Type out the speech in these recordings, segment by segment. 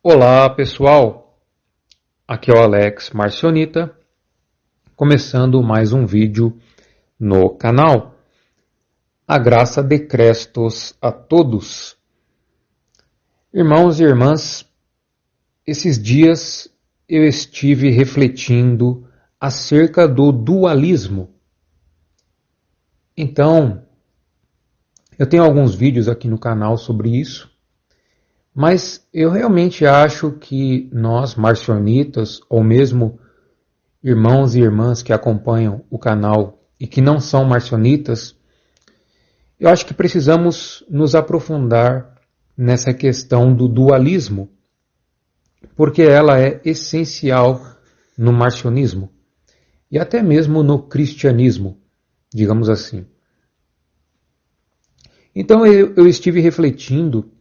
Olá pessoal, aqui é o Alex Marcionita, começando mais um vídeo no canal. A graça de Crestos a todos. Irmãos e irmãs, esses dias eu estive refletindo acerca do dualismo. Então, eu tenho alguns vídeos aqui no canal sobre isso. Mas eu realmente acho que nós, marcionitas, ou mesmo irmãos e irmãs que acompanham o canal e que não são marcionitas, eu acho que precisamos nos aprofundar nessa questão do dualismo, porque ela é essencial no marcionismo e até mesmo no cristianismo, digamos assim. Então eu estive refletindo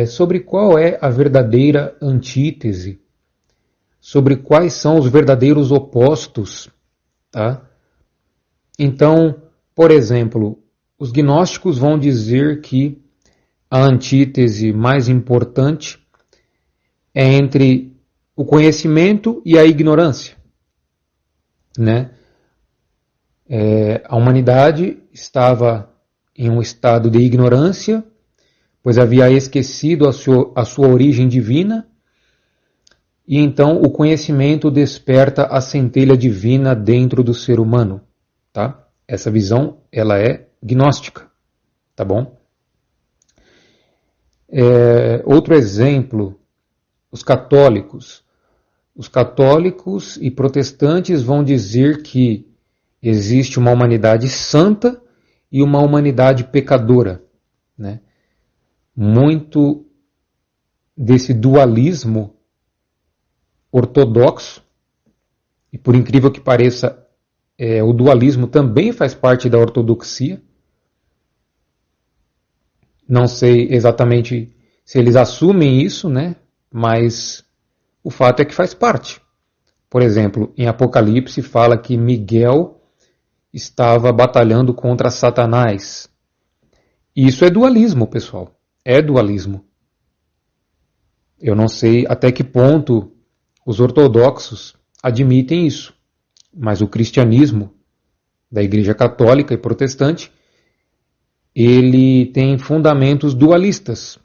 sobre qual é a verdadeira antítese, sobre quais são os verdadeiros opostos. Tá? Então, por exemplo, os gnósticos vão dizer que a antítese mais importante é entre o conhecimento e a ignorância. Né? A humanidade estava em um estado de ignorância, pois havia esquecido a sua origem divina, e então o conhecimento desperta a centelha divina dentro do ser humano. Tá? Essa visão ela é gnóstica. Tá bom? Outro exemplo, os católicos. Os católicos e protestantes vão dizer que existe uma humanidade santa e uma humanidade pecadora. Né? Muito desse dualismo ortodoxo, e por incrível que pareça, o dualismo também faz parte da ortodoxia. Não sei exatamente se eles assumem isso, né? Mas o fato é que faz parte. Por exemplo, em Apocalipse fala que Miguel estava batalhando contra Satanás. Isso é dualismo, pessoal. É dualismo. Eu não sei até que ponto os ortodoxos admitem isso, mas o cristianismo da Igreja Católica e Protestante, ele tem fundamentos dualistas.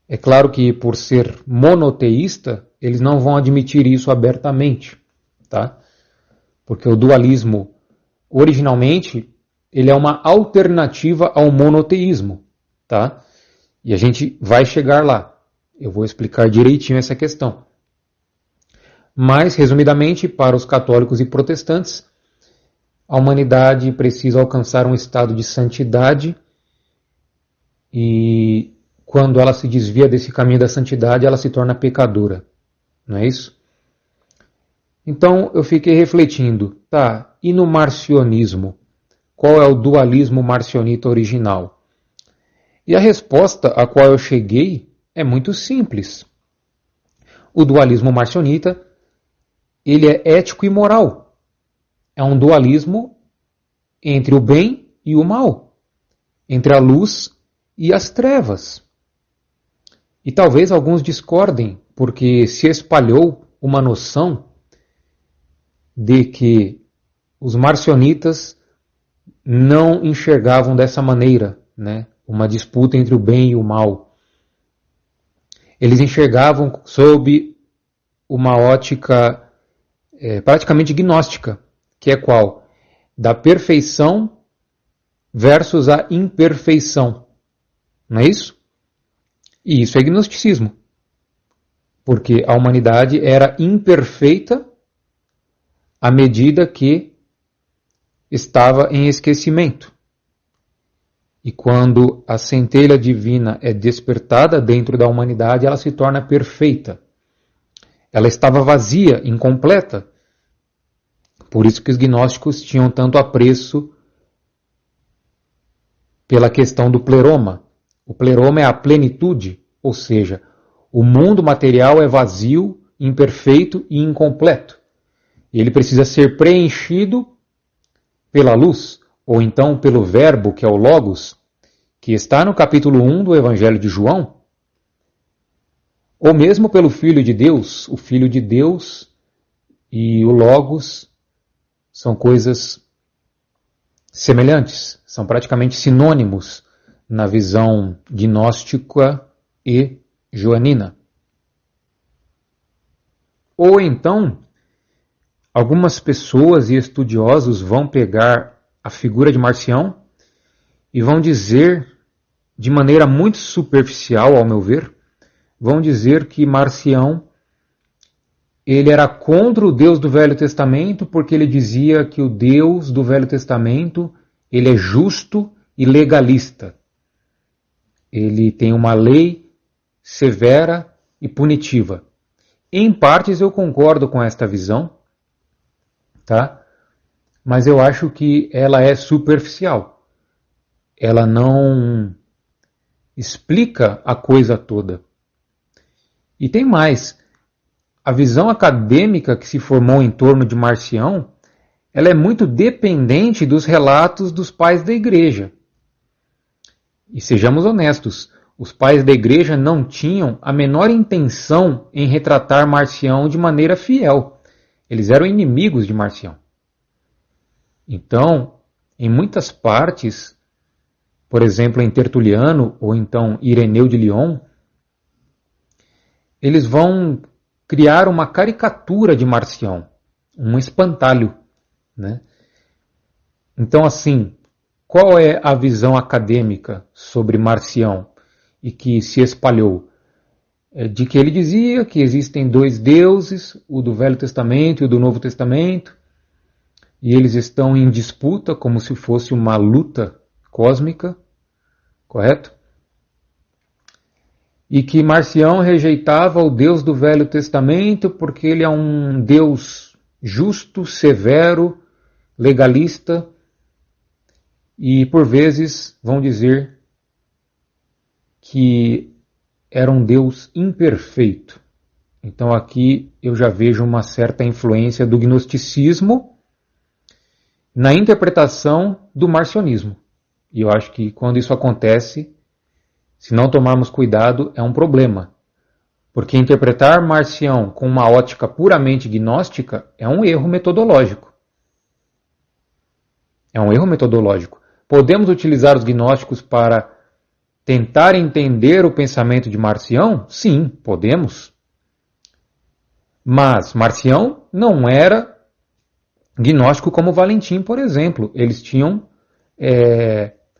É claro que por ser monoteísta, eles não vão admitir isso abertamente, tá? Porque o dualismo, originalmente, ele é uma alternativa ao monoteísmo. Tá? E a gente vai chegar lá. Eu vou explicar direitinho essa questão. Mas, resumidamente, para os católicos e protestantes, a humanidade precisa alcançar um estado de santidade e quando ela se desvia desse caminho da santidade, ela se torna pecadora. Não é isso? Então, eu fiquei refletindo, tá, e no marcionismo? Qual é o dualismo marcionita original? E a resposta a qual eu cheguei é muito simples. O dualismo marcionita, ele é ético e moral. É um dualismo entre o bem e o mal, entre a luz e as trevas. E talvez alguns discordem, porque se espalhou uma noção de que os marcionitas não enxergavam dessa maneira, né? Uma disputa entre o bem e o mal. Eles enxergavam sob uma ótica praticamente gnóstica, que é qual? Da perfeição versus a imperfeição. Não é isso? E isso é gnosticismo. Porque a humanidade era imperfeita à medida que estava em esquecimento. E quando a centelha divina é despertada dentro da humanidade, ela se torna perfeita. Ela estava vazia, incompleta. Por isso que os gnósticos tinham tanto apreço pela questão do pleroma. O pleroma é a plenitude, ou seja, o mundo material é vazio, imperfeito e incompleto. Ele precisa ser preenchido pela luz, ou então pelo verbo, que é o Logos, que está no capítulo 1 do Evangelho de João, ou mesmo pelo Filho de Deus. O Filho de Deus e o Logos são coisas semelhantes, são praticamente sinônimos na visão gnóstica e joanina. Ou então, algumas pessoas e estudiosos vão pegar a figura de Marcião e vão dizer, de maneira muito superficial, ao meu ver, vão dizer que Marcião ele era contra o Deus do Velho Testamento porque ele dizia que o Deus do Velho Testamento ele é justo e legalista. Ele tem uma lei severa e punitiva. Em partes eu concordo com esta visão, tá? Mas eu acho que ela é superficial. Ela não explica a coisa toda. E tem mais. A visão acadêmica que se formou em torno de Marcião, ela é muito dependente dos relatos dos pais da igreja. E sejamos honestos, os pais da igreja não tinham a menor intenção em retratar Marcião de maneira fiel. Eles eram inimigos de Marcião. Então, em muitas partes, por exemplo, em Tertuliano ou então Ireneu de Lyon, eles vão criar uma caricatura de Marcião, um espantalho, né? Então, assim, qual é a visão acadêmica sobre Marcião e que se espalhou? É de que ele dizia que existem dois deuses, o do Velho Testamento e o do Novo Testamento, e eles estão em disputa como se fosse uma luta cósmica, correto? E que Marcião rejeitava o Deus do Velho Testamento porque ele é um Deus justo, severo, legalista, e por vezes vão dizer que era um Deus imperfeito. Então aqui eu já vejo uma certa influência do gnosticismo na interpretação do marcionismo. E eu acho que quando isso acontece, se não tomarmos cuidado, é um problema. Porque interpretar Marcião com uma ótica puramente gnóstica é um erro metodológico. É um erro metodológico. Podemos utilizar os gnósticos para tentar entender o pensamento de Marcião? Sim, podemos. Mas Marcião não era gnóstico como Valentim, por exemplo. Eles tinham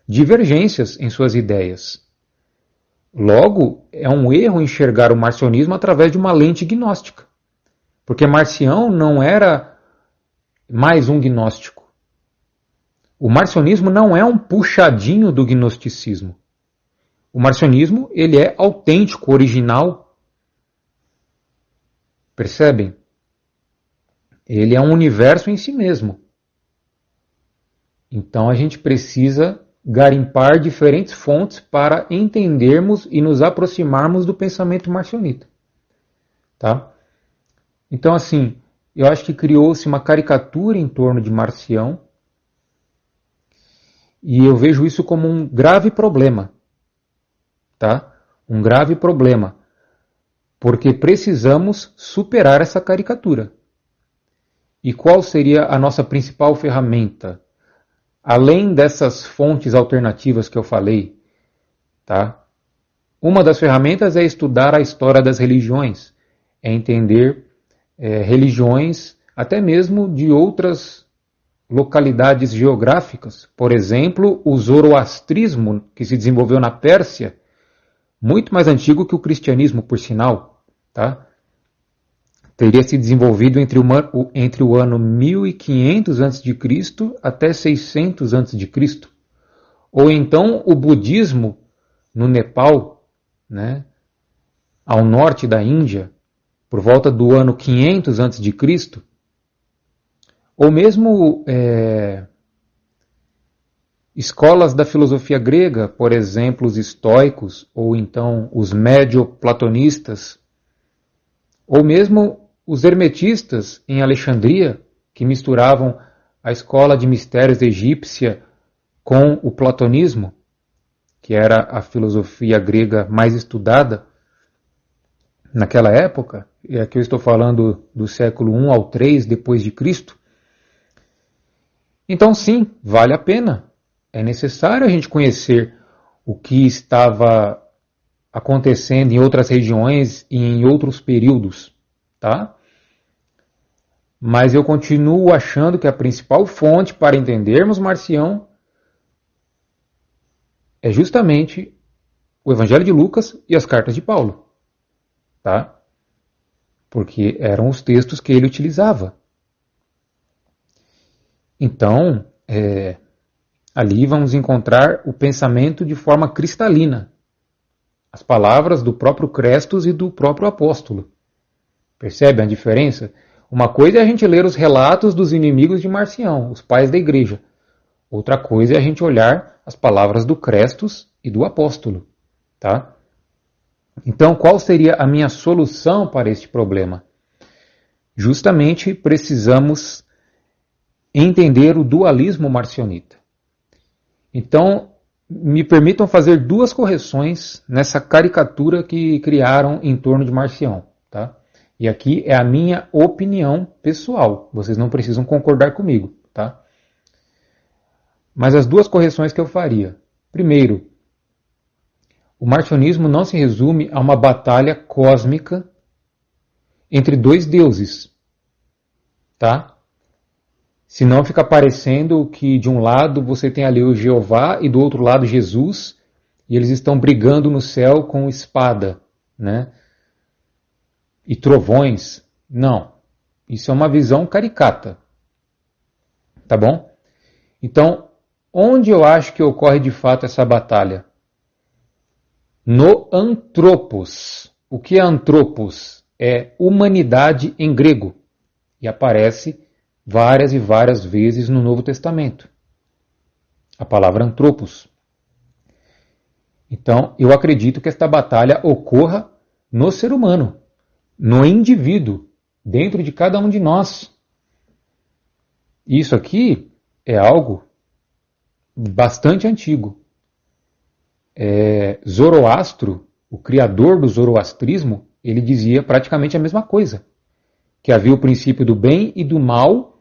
divergências em suas ideias. Logo, é um erro enxergar o marcionismo através de uma lente gnóstica. Porque Marcião não era mais um gnóstico. O marcionismo não é um puxadinho do gnosticismo. O marcionismo ele é autêntico, original. Percebem? Ele é um universo em si mesmo. Então a gente precisa garimpar diferentes fontes para entendermos e nos aproximarmos do pensamento marcionita. Tá? Então, assim, eu acho que criou-se uma caricatura em torno de Marcião e eu vejo isso como um grave problema. Tá? Um grave problema. Porque precisamos superar essa caricatura. E qual seria a nossa principal ferramenta? Além dessas fontes alternativas que eu falei, tá? Uma das ferramentas é estudar a história das religiões, é entender religiões até mesmo de outras localidades geográficas. Por exemplo, o zoroastrismo, que se desenvolveu na Pérsia, muito mais antigo que o cristianismo, por sinal, tá? Teria se desenvolvido entre o ano 1500 a.C. até 600 a.C. Ou então o budismo no Nepal, né, ao norte da Índia, por volta do ano 500 a.C. Ou mesmo escolas da filosofia grega, por exemplo, os estoicos, ou então os médio-platonistas, ou mesmo os hermetistas em Alexandria, que misturavam a escola de mistérios egípcia com o platonismo, que era a filosofia grega mais estudada, naquela época, e aqui eu estou falando do século I ao III depois de Cristo. Então sim, vale a pena. É necessário a gente conhecer o que estava acontecendo em outras regiões e em outros períodos, tá? Mas eu continuo achando que a principal fonte para entendermos Marcião é justamente o Evangelho de Lucas e as cartas de Paulo, tá? Porque eram os textos que ele utilizava. Então, ali vamos encontrar o pensamento de forma cristalina, as palavras do próprio Crestos e do próprio apóstolo. Percebe a diferença? Uma coisa é a gente ler os relatos dos inimigos de Marcião, os pais da igreja. Outra coisa é a gente olhar as palavras do Crestos e do apóstolo, tá? Então, qual seria a minha solução para este problema? Justamente precisamos entender o dualismo marcionita. Então, me permitam fazer duas correções nessa caricatura que criaram em torno de Marcião, tá? E aqui é a minha opinião pessoal. Vocês não precisam concordar comigo, tá? Mas as duas correções que eu faria. Primeiro, o marcionismo não se resume a uma batalha cósmica entre dois deuses, tá? Senão fica parecendo que de um lado você tem ali o Jeová e do outro lado Jesus, e eles estão brigando no céu com espada, né? E trovões. Não. Isso é uma visão caricata. Tá bom? Então, onde eu acho que ocorre de fato essa batalha? No antropos. O que é antropos? É humanidade em grego. E aparece várias e várias vezes no Novo Testamento. A palavra antropos. Então, eu acredito que esta batalha ocorra no ser humano, no indivíduo, dentro de cada um de nós. Isso aqui é algo bastante antigo. Zoroastro, o criador do zoroastrismo, ele dizia praticamente a mesma coisa. Que havia o princípio do bem e do mal,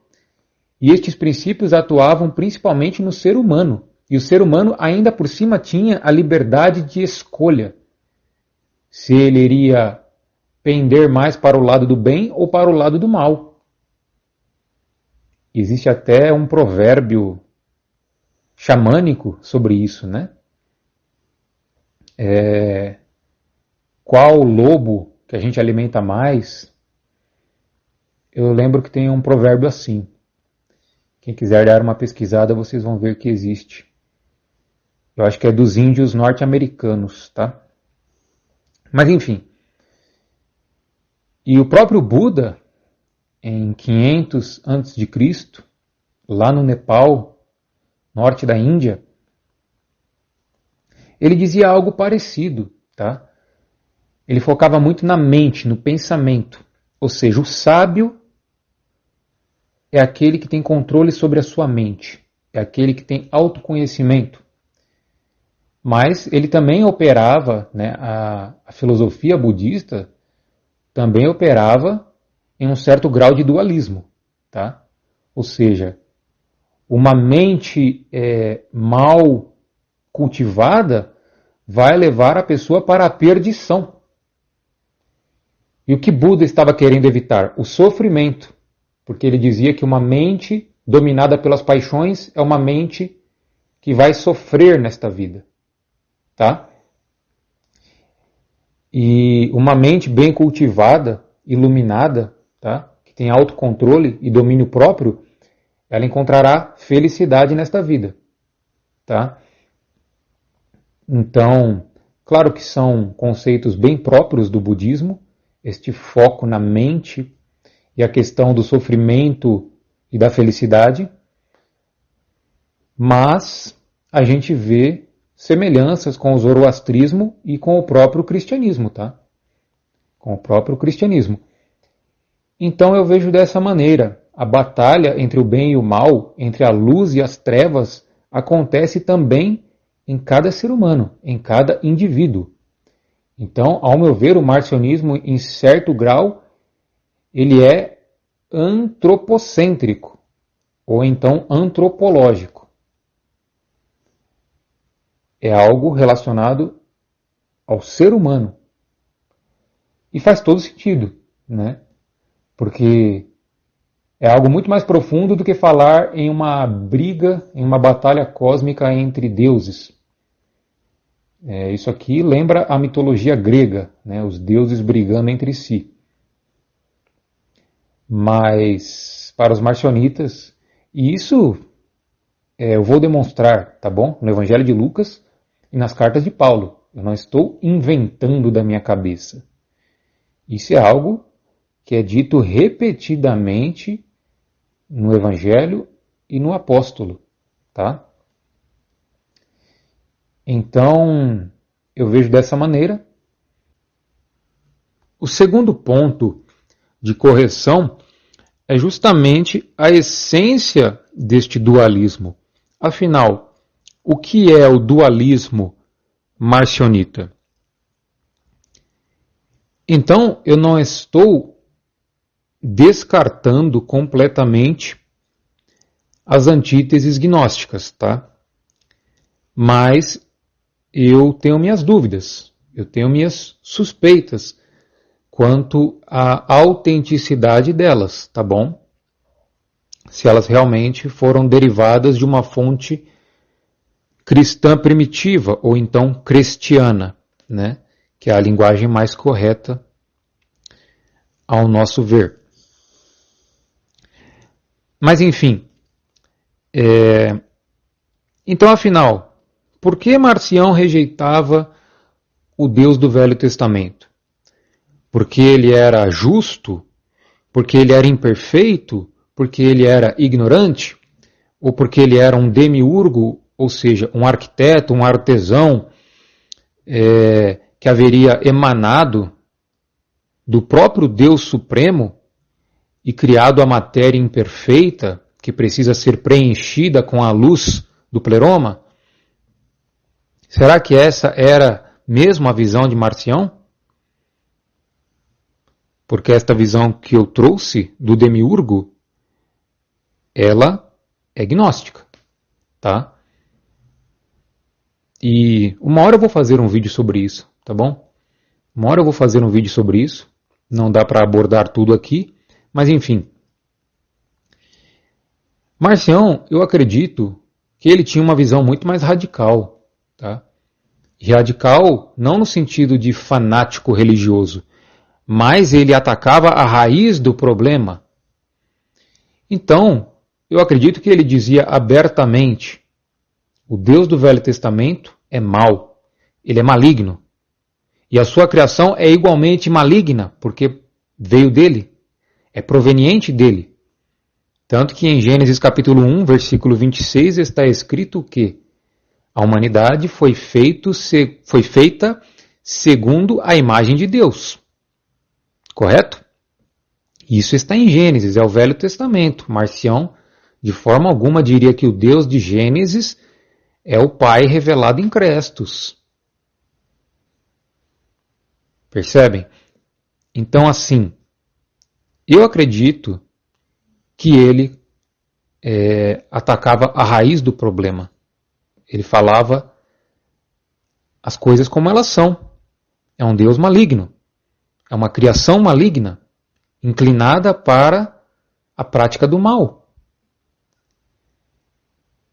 e estes princípios atuavam principalmente no ser humano. E o ser humano ainda por cima tinha a liberdade de escolha. Se ele iria pender mais para o lado do bem ou para o lado do mal. Existe até um provérbio xamânico sobre isso, né? Qual lobo que a gente alimenta mais? Eu lembro que tem um provérbio assim. Quem quiser dar uma pesquisada, vocês vão ver que existe. Eu acho que é dos índios norte-americanos, tá? Mas enfim. E o próprio Buda, em 500 a.C., lá no Nepal, norte da Índia, ele dizia algo parecido, tá? Ele focava muito na mente, no pensamento. Ou seja, o sábio é aquele que tem controle sobre a sua mente, é aquele que tem autoconhecimento. Mas ele também operava, né, a filosofia budista também operava em um certo grau de dualismo. Tá? Ou seja, uma mente mal cultivada vai levar a pessoa para a perdição. E o que Buda estava querendo evitar? O sofrimento. Porque ele dizia que uma mente dominada pelas paixões é uma mente que vai sofrer nesta vida. Tá? E uma mente bem cultivada, iluminada, tá? Que tem autocontrole e domínio próprio, ela encontrará felicidade nesta vida. Tá? Então, claro que são conceitos bem próprios do budismo, este foco na mente e a questão do sofrimento e da felicidade, mas a gente vê semelhanças com o zoroastrismo e com o próprio cristianismo, tá? Com o próprio cristianismo. Então eu vejo dessa maneira, a batalha entre o bem e o mal, entre a luz e as trevas, acontece também em cada ser humano, em cada indivíduo. Então, ao meu ver, o marcionismo, em certo grau, ele é antropocêntrico, ou então antropológico. É algo relacionado ao ser humano. E faz todo sentido, né? Porque é algo muito mais profundo do que falar em uma briga, em uma batalha cósmica entre deuses. Isso aqui lembra a mitologia grega, né? Os deuses brigando entre si. Mas para os marcionitas, e isso eu vou demonstrar, tá bom? No Evangelho de Lucas e nas cartas de Paulo. Eu não estou inventando da minha cabeça. Isso é algo que é dito repetidamente no Evangelho e no Apóstolo, tá? Então, eu vejo dessa maneira. O segundo ponto de correção é justamente a essência deste dualismo. Afinal, o que é o dualismo marcionita? Então, eu não estou descartando completamente as antíteses gnósticas, tá? Mas eu tenho minhas dúvidas, eu tenho minhas suspeitas quanto à autenticidade delas, tá bom? Se elas realmente foram derivadas de uma fonte cristã primitiva ou então cristiana, né? Que é a linguagem mais correta ao nosso ver. Mas enfim, então afinal, por que Marcião rejeitava o Deus do Velho Testamento? Porque ele era justo? Porque ele era imperfeito? Porque ele era ignorante? Ou porque ele era um demiurgo, ou seja, um arquiteto, um artesão, que haveria emanado do próprio Deus Supremo e criado a matéria imperfeita, que precisa ser preenchida com a luz do pleroma? Será que essa era mesmo a visão de Marcião? Porque esta visão que eu trouxe do demiurgo, ela é gnóstica, tá? E uma hora eu vou fazer um vídeo sobre isso, tá bom? Uma hora eu vou fazer um vídeo sobre isso, não dá para abordar tudo aqui, mas enfim. Marcião, eu acredito que ele tinha uma visão muito mais radical, tá? E radical não no sentido de fanático religioso, mas ele atacava a raiz do problema. Então, eu acredito que ele dizia abertamente: o Deus do Velho Testamento é mau, ele é maligno. E a sua criação é igualmente maligna, porque veio dele, é proveniente dele. Tanto que em Gênesis capítulo 1, versículo 26, está escrito que a humanidade foi feita segundo a imagem de Deus. Correto? Isso está em Gênesis, é o Velho Testamento. Marcião, de forma alguma, diria que o Deus de Gênesis é o Pai revelado em Crestos. Percebem? Então, assim, eu acredito que ele atacava a raiz do problema. Ele falava as coisas como elas são. É um Deus maligno. É uma criação maligna, inclinada para a prática do mal.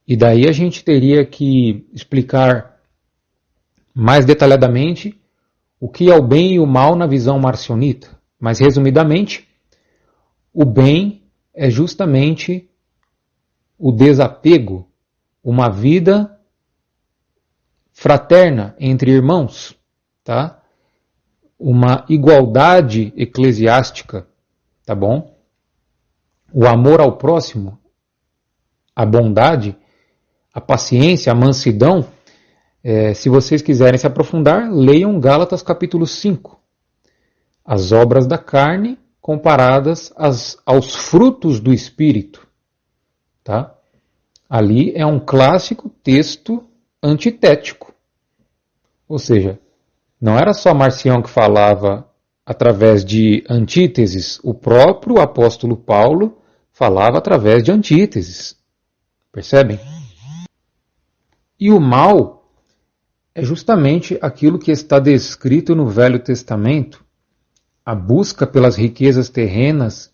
E daí a gente teria que explicar mais detalhadamente o que é o bem e o mal na visão marcionita. Mas, resumidamente, o bem é justamente o desapego, uma vida fraterna entre irmãos, tá? Uma igualdade eclesiástica, tá bom? O amor ao próximo, a bondade, a paciência, a mansidão. Se vocês quiserem se aprofundar, leiam Gálatas capítulo 5. As obras da carne comparadas aos frutos do Espírito. Tá? Ali é um clássico texto antitético. Ou seja, Não era só Marcião que falava através de antíteses, o próprio apóstolo Paulo falava através de antíteses. Percebem? E o mal é justamente aquilo que está descrito no Velho Testamento, a busca pelas riquezas terrenas,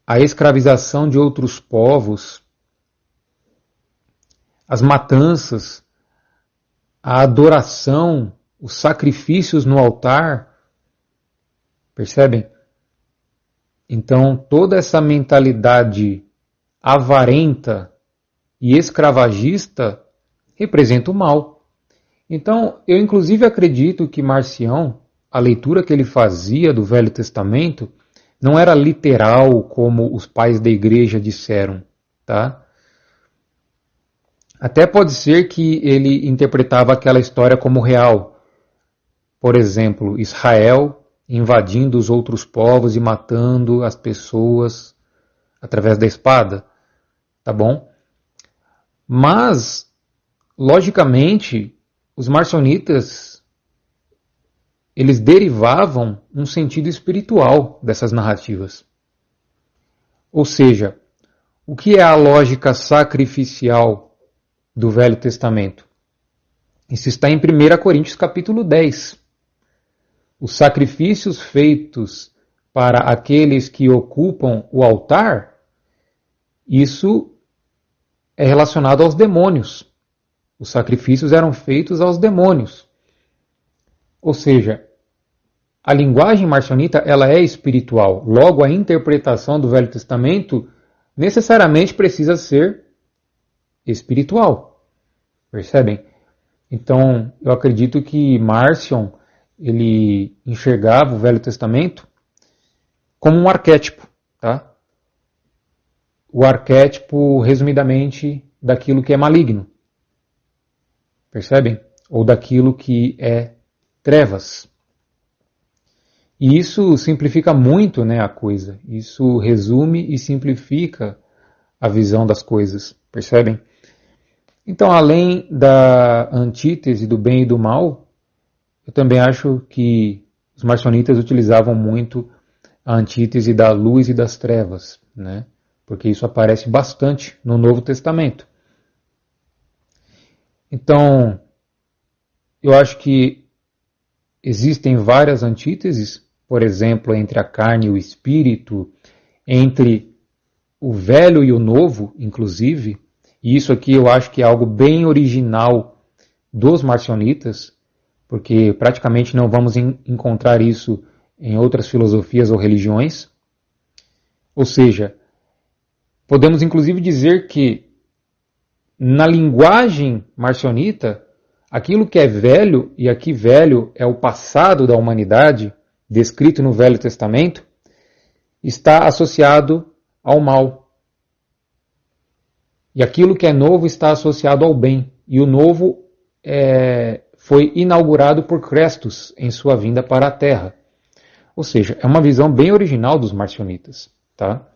a escravização de outros povos, as matanças, a adoração, os sacrifícios no altar. Percebem? Então, toda essa mentalidade avarenta e escravagista representa o mal. Então, eu inclusive acredito que Marcião, a leitura que ele fazia do Velho Testamento, não era literal como os pais da igreja disseram, tá? Até pode ser que ele interpretava aquela história como real. Por exemplo, Israel invadindo os outros povos e matando as pessoas através da espada, tá bom? Mas, logicamente, os marcionitas, eles derivavam um sentido espiritual dessas narrativas. Ou seja, o que é a lógica sacrificial do Velho Testamento? Isso está em 1 Coríntios capítulo 10. Os sacrifícios feitos para aqueles que ocupam o altar, isso é relacionado aos demônios. Os sacrifícios eram feitos aos demônios. Ou seja, a linguagem marcionita ela é espiritual. Logo, a interpretação do Velho Testamento necessariamente precisa ser espiritual. Percebem? Então, eu acredito que Marcion ele enxergava o Velho Testamento como um arquétipo, tá? O arquétipo, resumidamente, daquilo que é maligno. Percebem? Ou daquilo que é trevas. E isso simplifica muito, né, a coisa. Isso resume e simplifica a visão das coisas. Percebem? Então, além da antítese do bem e do mal, eu também acho que os marcionitas utilizavam muito a antítese da luz e das trevas, né? Porque isso aparece bastante no Novo Testamento. Então, eu acho que existem várias antíteses, por exemplo, entre a carne e o espírito, entre o velho e o novo, inclusive, e isso aqui eu acho que é algo bem original dos marcionitas, porque praticamente não vamos encontrar isso em outras filosofias ou religiões. Ou seja, podemos inclusive dizer que na linguagem marcionita, aquilo que é velho, e aqui velho é o passado da humanidade, descrito no Velho Testamento, está associado ao mal. E aquilo que é novo está associado ao bem. E o novo foi inaugurado por Crestus em sua vinda para a Terra. Ou seja, é uma visão bem original dos marcionitas. Tá?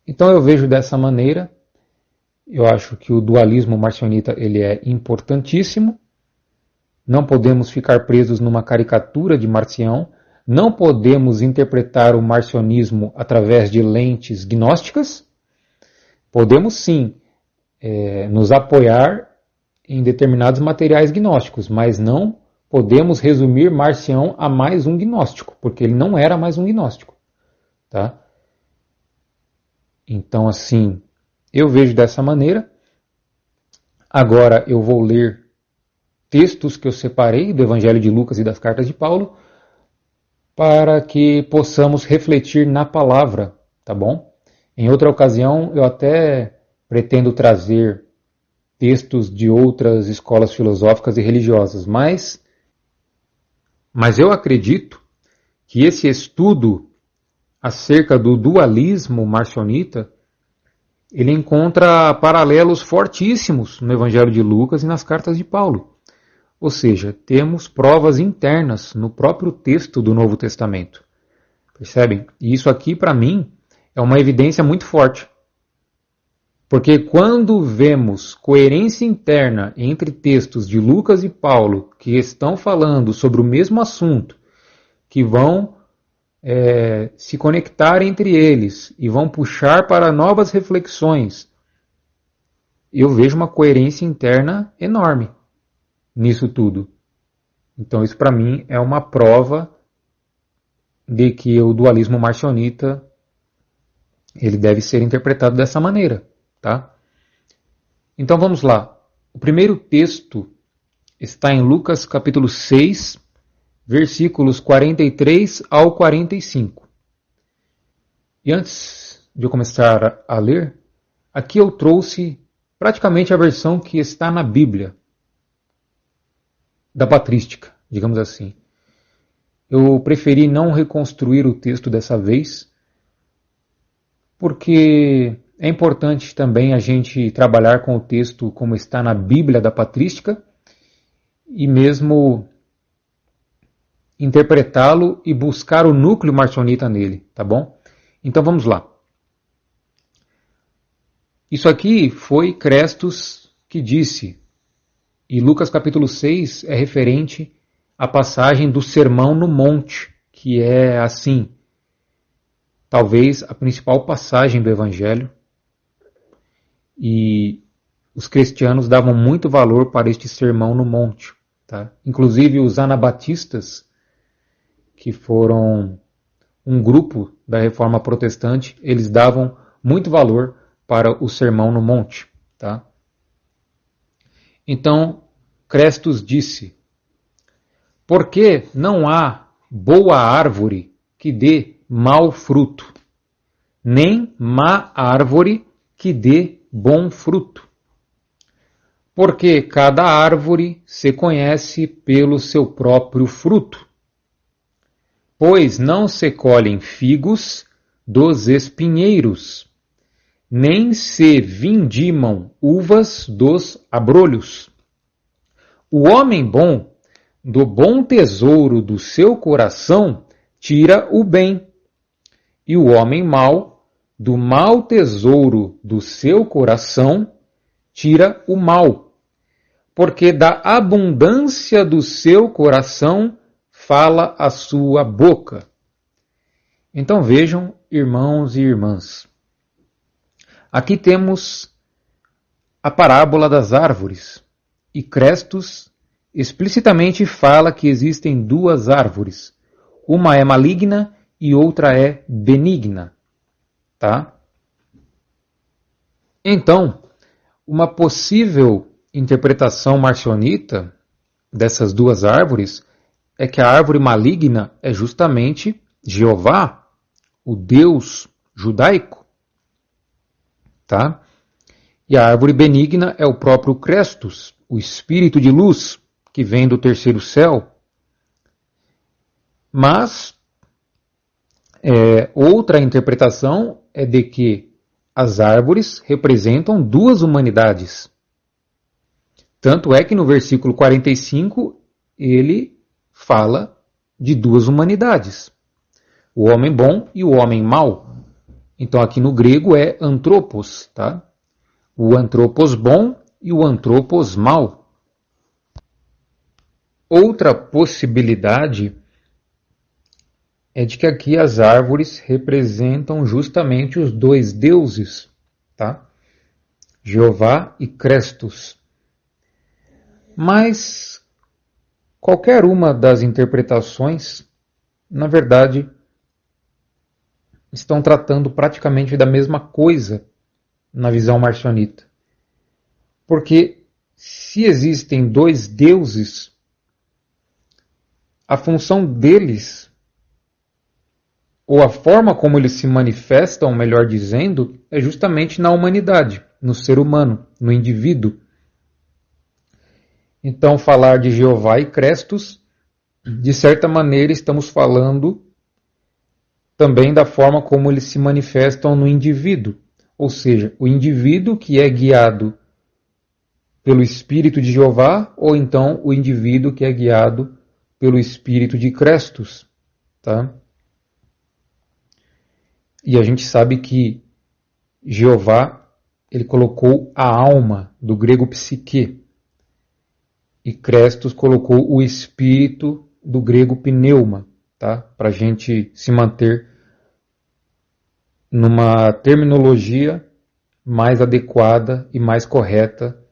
Então eu vejo dessa maneira, eu acho que o dualismo marcionita ele é importantíssimo, não podemos ficar presos numa caricatura de Marcião, não podemos interpretar o marcionismo através de lentes gnósticas, podemos sim nos apoiar em determinados materiais gnósticos, mas não podemos resumir Marcião a mais um gnóstico, porque ele não era mais um gnóstico. Tá? Então, assim, eu vejo dessa maneira. Agora eu vou ler textos que eu separei do Evangelho de Lucas e das Cartas de Paulo, para que possamos refletir na palavra, tá bom? Em outra ocasião, eu até pretendo trazer textos de outras escolas filosóficas e religiosas, mas eu acredito que esse estudo acerca do dualismo marcionita, ele encontra paralelos fortíssimos no Evangelho de Lucas e nas Cartas de Paulo. Ou seja, temos provas internas no próprio texto do Novo Testamento. Percebem? E isso aqui, para mim, é uma evidência muito forte. Porque quando vemos coerência interna entre textos de Lucas e Paulo que estão falando sobre o mesmo assunto, que vão se conectar entre eles e vão puxar para novas reflexões, eu vejo uma coerência interna enorme nisso tudo. Então isso para mim é uma prova de que o dualismo marcionita ele deve ser interpretado dessa maneira, tá? Então vamos lá. O primeiro texto está em Lucas capítulo 6, versículos 43 ao 45. E antes de eu começar a ler, aqui eu trouxe praticamente a versão que está na Bíblia, da patrística, digamos assim. Eu preferi não reconstruir o texto dessa vez, porque é importante também a gente trabalhar com o texto como está na Bíblia da patrística e mesmo interpretá-lo e buscar o núcleo marcionita nele, tá bom? Então vamos lá. Isso aqui foi Crestos que disse, e Lucas capítulo 6 é referente à passagem do Sermão no Monte, que é assim, talvez a principal passagem do Evangelho, e os cristianos davam muito valor para este Sermão no Monte. Tá? Inclusive os anabatistas, que foram um grupo da Reforma Protestante, eles davam muito valor para o Sermão no Monte. Tá? Então, Crestos disse, por que não há boa árvore que dê mau fruto, nem má árvore que dê bom fruto? Porque cada árvore se conhece pelo seu próprio fruto. Pois não se colhem figos dos espinheiros, nem se vindimam uvas dos abrolhos. O homem bom, do bom tesouro do seu coração, tira o bem, e o homem mau, do mau tesouro do seu coração, tira o mal, porque da abundância do seu coração fala a sua boca. Então vejam, irmãos e irmãs, aqui temos a parábola das árvores, e Crestos explicitamente fala que existem duas árvores, uma é maligna e outra é benigna, tá? Então, uma possível interpretação marcionita dessas duas árvores é que a árvore maligna é justamente Jeová, o Deus judaico, tá? E a árvore benigna é o próprio Crestos, o espírito de luz que vem do terceiro céu. Mas outra interpretação é de que as árvores representam duas humanidades. Tanto é que no versículo 45 ele fala de duas humanidades, o homem bom e o homem mau. Então aqui no grego é antropos, tá? O antropos bom e o antropos mau. Outra possibilidade é de que aqui as árvores representam justamente os dois deuses, tá? Jeová e Crestos. Mas qualquer uma das interpretações, na verdade, estão tratando praticamente da mesma coisa na visão marcionita. Porque se existem dois deuses, a função deles, ou a forma como eles se manifestam, melhor dizendo, é justamente na humanidade, no ser humano, no indivíduo. Então, falar de Jeová e Crestos, de certa maneira, estamos falando também da forma como eles se manifestam no indivíduo. Ou seja, o indivíduo que é guiado pelo Espírito de Jeová, ou então o indivíduo que é guiado pelo Espírito de Crestos. Tá? E a gente sabe que Jeová, ele colocou a alma, do grego psique, e Crestos colocou o espírito, do grego pneuma, tá? Para a gente se manter numa terminologia mais adequada e mais correta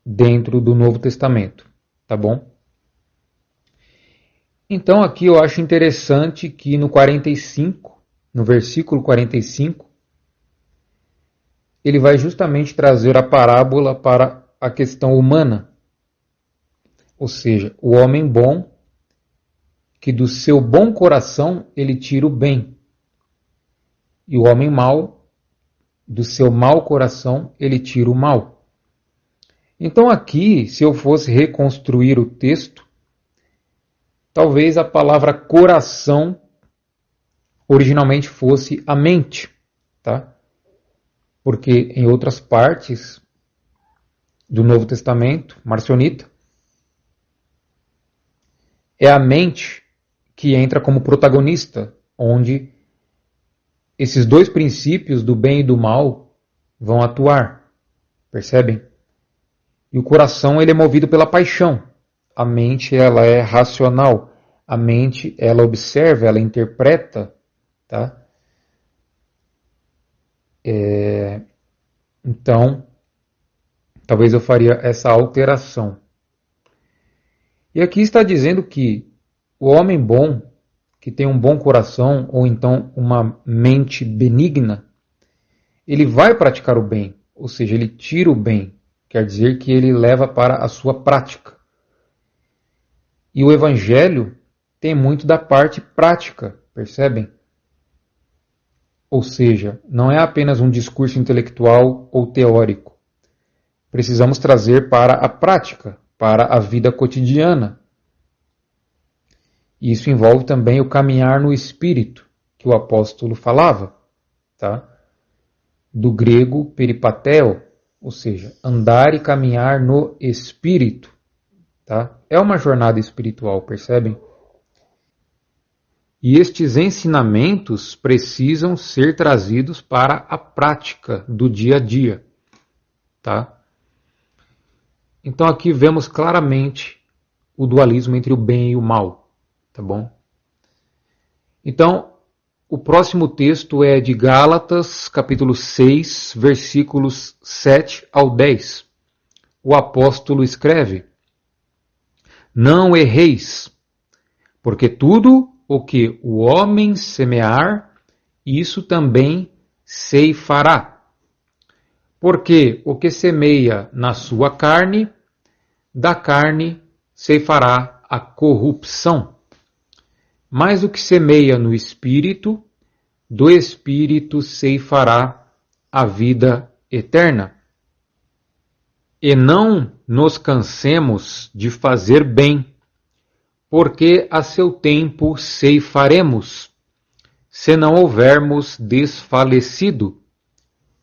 dentro do Novo Testamento, tá bom? Então aqui eu acho interessante que no 45, no versículo 45, ele vai justamente trazer a parábola para a questão humana. Ou seja, o homem bom, que do seu bom coração ele tira o bem. E o homem mau, do seu mau coração ele tira o mal. Então aqui, se eu fosse reconstruir o texto, talvez a palavra coração originalmente fosse a mente, tá? Porque em outras partes do Novo Testamento, marcionita, é a mente que entra como protagonista, onde esses dois princípios do bem e do mal vão atuar, percebem? E o coração ele é movido pela paixão. A mente ela é racional, a mente ela observa, ela interpreta, tá? Então, talvez eu faria essa alteração. E aqui está dizendo que o homem bom, que tem um bom coração, ou então uma mente benigna, ele vai praticar o bem, ou seja, ele tira o bem, quer dizer que ele leva para a sua prática. E o Evangelho tem muito da parte prática, percebem? Ou seja, não é apenas um discurso intelectual ou teórico. Precisamos trazer para a prática, para a vida cotidiana. E isso envolve também o caminhar no espírito, que o apóstolo falava, tá? Do grego peripateo, ou seja, andar e caminhar no espírito, tá? É uma jornada espiritual, percebem? E estes ensinamentos precisam ser trazidos para a prática do dia a dia, tá? Então aqui vemos claramente o dualismo entre o bem e o mal, tá bom? Então, o próximo texto é de Gálatas, capítulo 6, versículos 7 ao 10. O apóstolo escreve: Não erreis, porque tudo o que o homem semear, isso também ceifará. Porque o que semeia na sua carne, da carne ceifará a corrupção. Mas o que semeia no espírito, do espírito ceifará a vida eterna. E não nos cansemos de fazer bem, porque a seu tempo ceifaremos, se não houvermos desfalecido.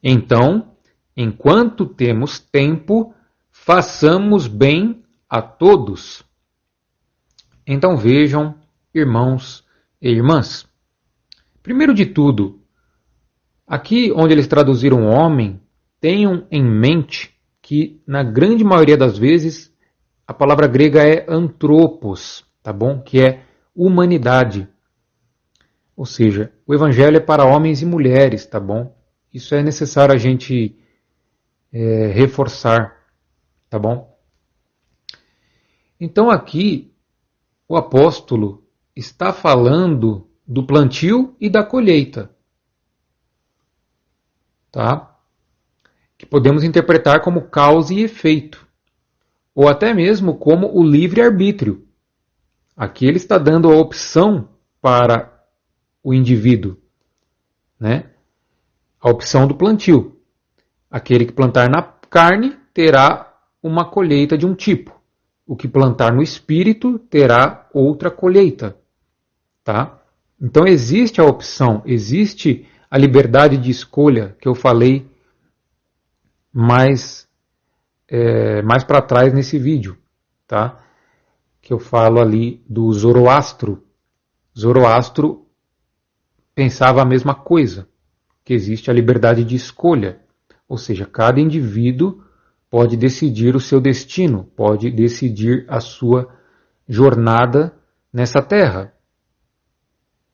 Então, enquanto temos tempo, façamos bem a todos. Então vejam, irmãos e irmãs. Primeiro de tudo, aqui onde eles traduziram homem, tenham em mente que, na grande maioria das vezes, a palavra grega é antropos, tá bom? Que é humanidade. Ou seja, o evangelho é para homens e mulheres, tá bom? Isso é necessário a gente reforçar, tá bom? Então aqui, o apóstolo está falando do plantio e da colheita, tá? Que podemos interpretar como causa e efeito, ou até mesmo como o livre-arbítrio. Aqui ele está dando a opção para o indivíduo, né? A opção do plantio. Aquele que plantar na carne terá uma colheita de um tipo. O que plantar no espírito terá outra colheita, tá? Então existe a opção, existe a liberdade de escolha que eu falei mais para trás nesse vídeo, tá? Que eu falo ali do Zoroastro. Zoroastro pensava a mesma coisa, que existe a liberdade de escolha. Ou seja, cada indivíduo pode decidir o seu destino, pode decidir a sua jornada nessa terra.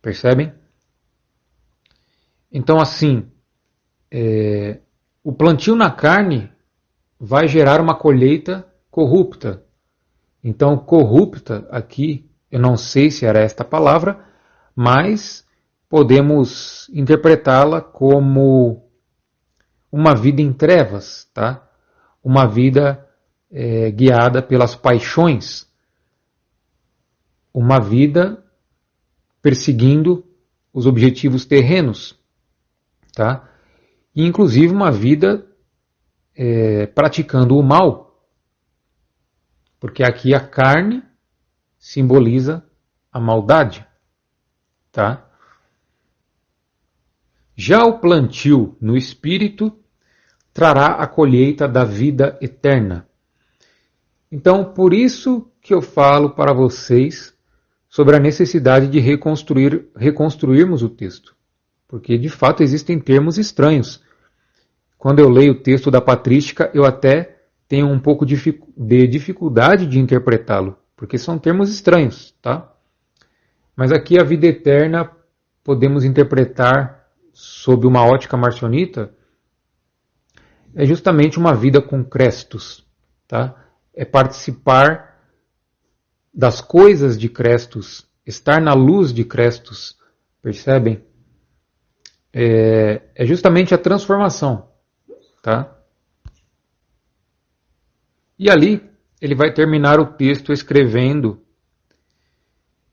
Percebem? Então, assim, o plantio na carne vai gerar uma colheita corrupta. Então, corrupta aqui, eu não sei se era esta palavra, mas podemos interpretá-la como uma vida em trevas, tá? Uma vida guiada pelas paixões, uma vida perseguindo os objetivos terrenos, tá? E inclusive uma vida praticando o mal, porque aqui a carne simboliza a maldade, tá? Já o plantio no espírito trará a colheita da vida eterna. Então, por isso que eu falo para vocês sobre a necessidade de reconstruirmos o texto. Porque, de fato, existem termos estranhos. Quando eu leio o texto da patrística, eu até tenho um pouco de dificuldade de interpretá-lo, porque são termos estranhos, tá? Mas aqui a vida eterna podemos interpretar sob uma ótica marcionita, é justamente uma vida com Crestos, tá? É participar das coisas de Crestos, estar na luz de Crestos, percebem? É justamente a transformação, tá? E ali ele vai terminar o texto escrevendo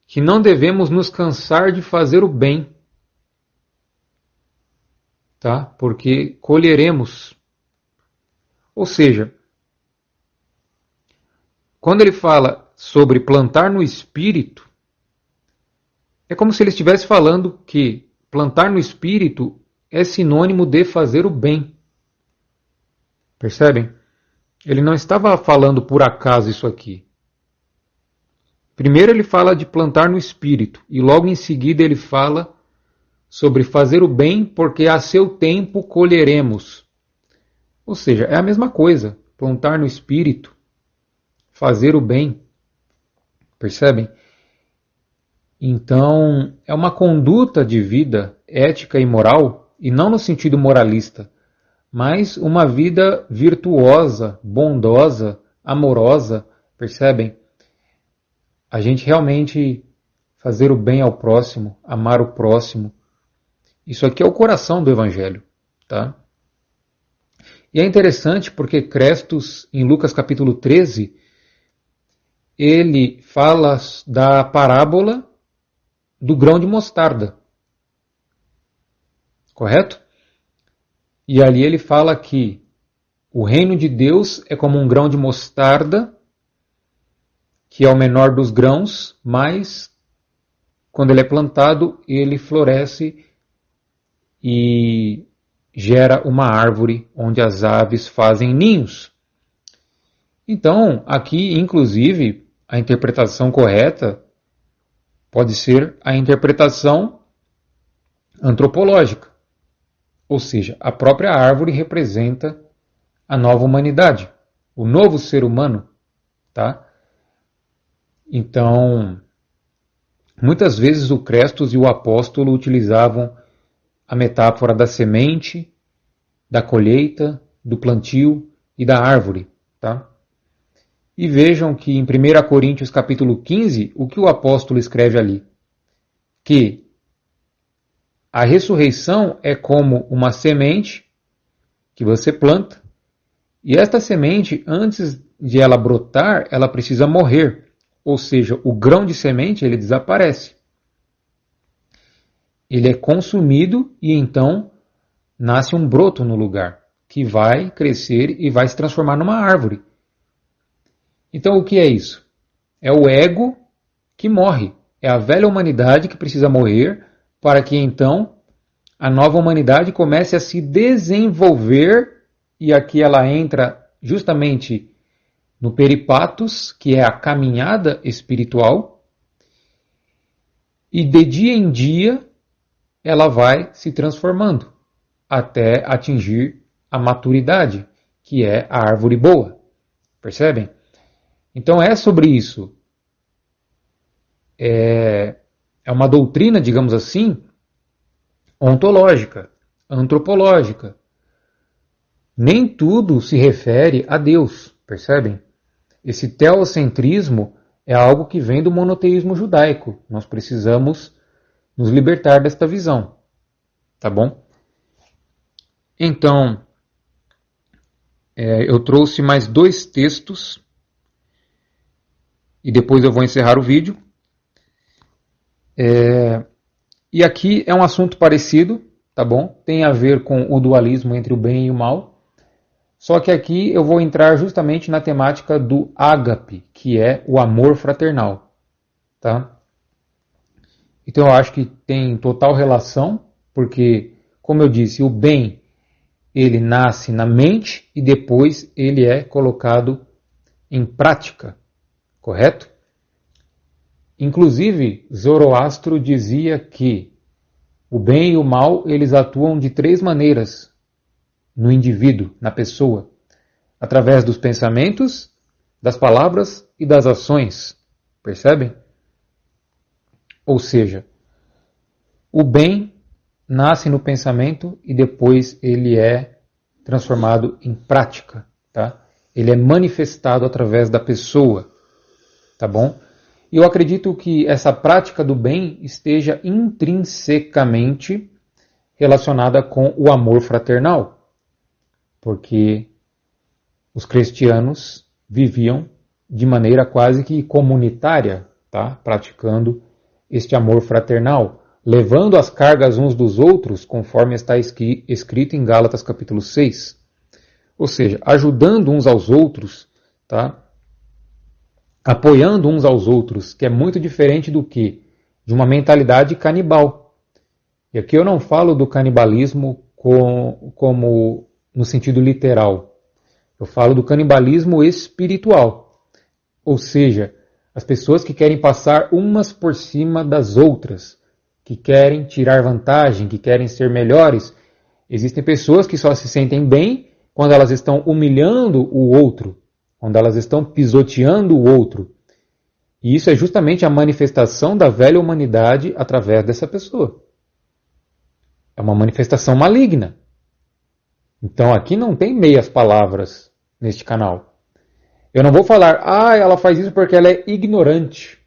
que não devemos nos cansar de fazer o bem, tá? Porque colheremos. Ou seja, quando ele fala sobre plantar no espírito, é como se ele estivesse falando que plantar no espírito é sinônimo de fazer o bem. Percebem? Ele não estava falando por acaso isso aqui. Primeiro ele fala de plantar no espírito, e logo em seguida ele fala sobre fazer o bem, porque a seu tempo colheremos. Ou seja, é a mesma coisa, plantar no espírito, fazer o bem. Percebem? Então, é uma conduta de vida ética e moral, e não no sentido moralista, mas uma vida virtuosa, bondosa, amorosa, percebem? A gente realmente fazer o bem ao próximo, amar o próximo. Isso aqui é o coração do Evangelho, tá? E é interessante porque Crestos, em Lucas capítulo 13, ele fala da parábola do grão de mostarda. Correto? E ali ele fala que o reino de Deus é como um grão de mostarda, que é o menor dos grãos, mas quando ele é plantado, ele floresce e gera uma árvore onde as aves fazem ninhos. Então, aqui, inclusive, a interpretação correta pode ser a interpretação antropológica. Ou seja, a própria árvore representa a nova humanidade, o novo ser humano, tá? Então, muitas vezes o Crestos e o apóstolo utilizavam a metáfora da semente, da colheita, do plantio e da árvore, tá? E vejam que em 1 Coríntios capítulo 15, o que o apóstolo escreve ali? Que a ressurreição é como uma semente que você planta, e esta semente, antes de ela brotar, ela precisa morrer. Ou seja, o grão de semente ele desaparece. Ele é consumido e então nasce um broto no lugar, que vai crescer e vai se transformar numa árvore. Então o que é isso? É o ego que morre. É a velha humanidade que precisa morrer para que então a nova humanidade comece a se desenvolver, e aqui ela entra justamente no peripatos, que é a caminhada espiritual, e de dia em dia ela vai se transformando até atingir a maturidade, que é a árvore boa. Percebem? Então é sobre isso. É uma doutrina, digamos assim, ontológica, antropológica. Nem tudo se refere a Deus, percebem? Esse teocentrismo é algo que vem do monoteísmo judaico. Nós precisamos nos libertar desta visão. Tá bom? Então, eu trouxe mais 2 textos e depois eu vou encerrar o vídeo. E aqui é um assunto parecido, tá bom? Tem a ver com o dualismo entre o bem e o mal. Só que aqui eu vou entrar justamente na temática do ágape, que é o amor fraternal, tá? Então eu acho que tem total relação, porque, como eu disse, o bem ele nasce na mente e depois ele é colocado em prática, correto? Inclusive, Zoroastro dizia que o bem e o mal eles atuam de 3 maneiras no indivíduo, na pessoa, através dos pensamentos, das palavras e das ações. Percebem? Ou seja, o bem nasce no pensamento e depois ele é transformado em prática, tá? Ele é manifestado através da pessoa, tá bom? E eu acredito que essa prática do bem esteja intrinsecamente relacionada com o amor fraternal, porque os cristianos viviam de maneira quase que comunitária, tá? Praticando este amor fraternal, levando as cargas uns dos outros, conforme está escrito em Gálatas capítulo 6. Ou seja, ajudando uns aos outros, tá? Apoiando uns aos outros, que é muito diferente do que? De uma mentalidade canibal. E aqui eu não falo do canibalismo como no sentido literal. Eu falo do canibalismo espiritual. Ou seja, as pessoas que querem passar umas por cima das outras, que querem tirar vantagem, que querem ser melhores. Existem pessoas que só se sentem bem quando elas estão humilhando o outro, quando elas estão pisoteando o outro. E isso é justamente a manifestação da velha humanidade através dessa pessoa. É uma manifestação maligna. Então aqui não tem meias palavras neste canal. Eu não vou falar, ela faz isso porque ela é ignorante.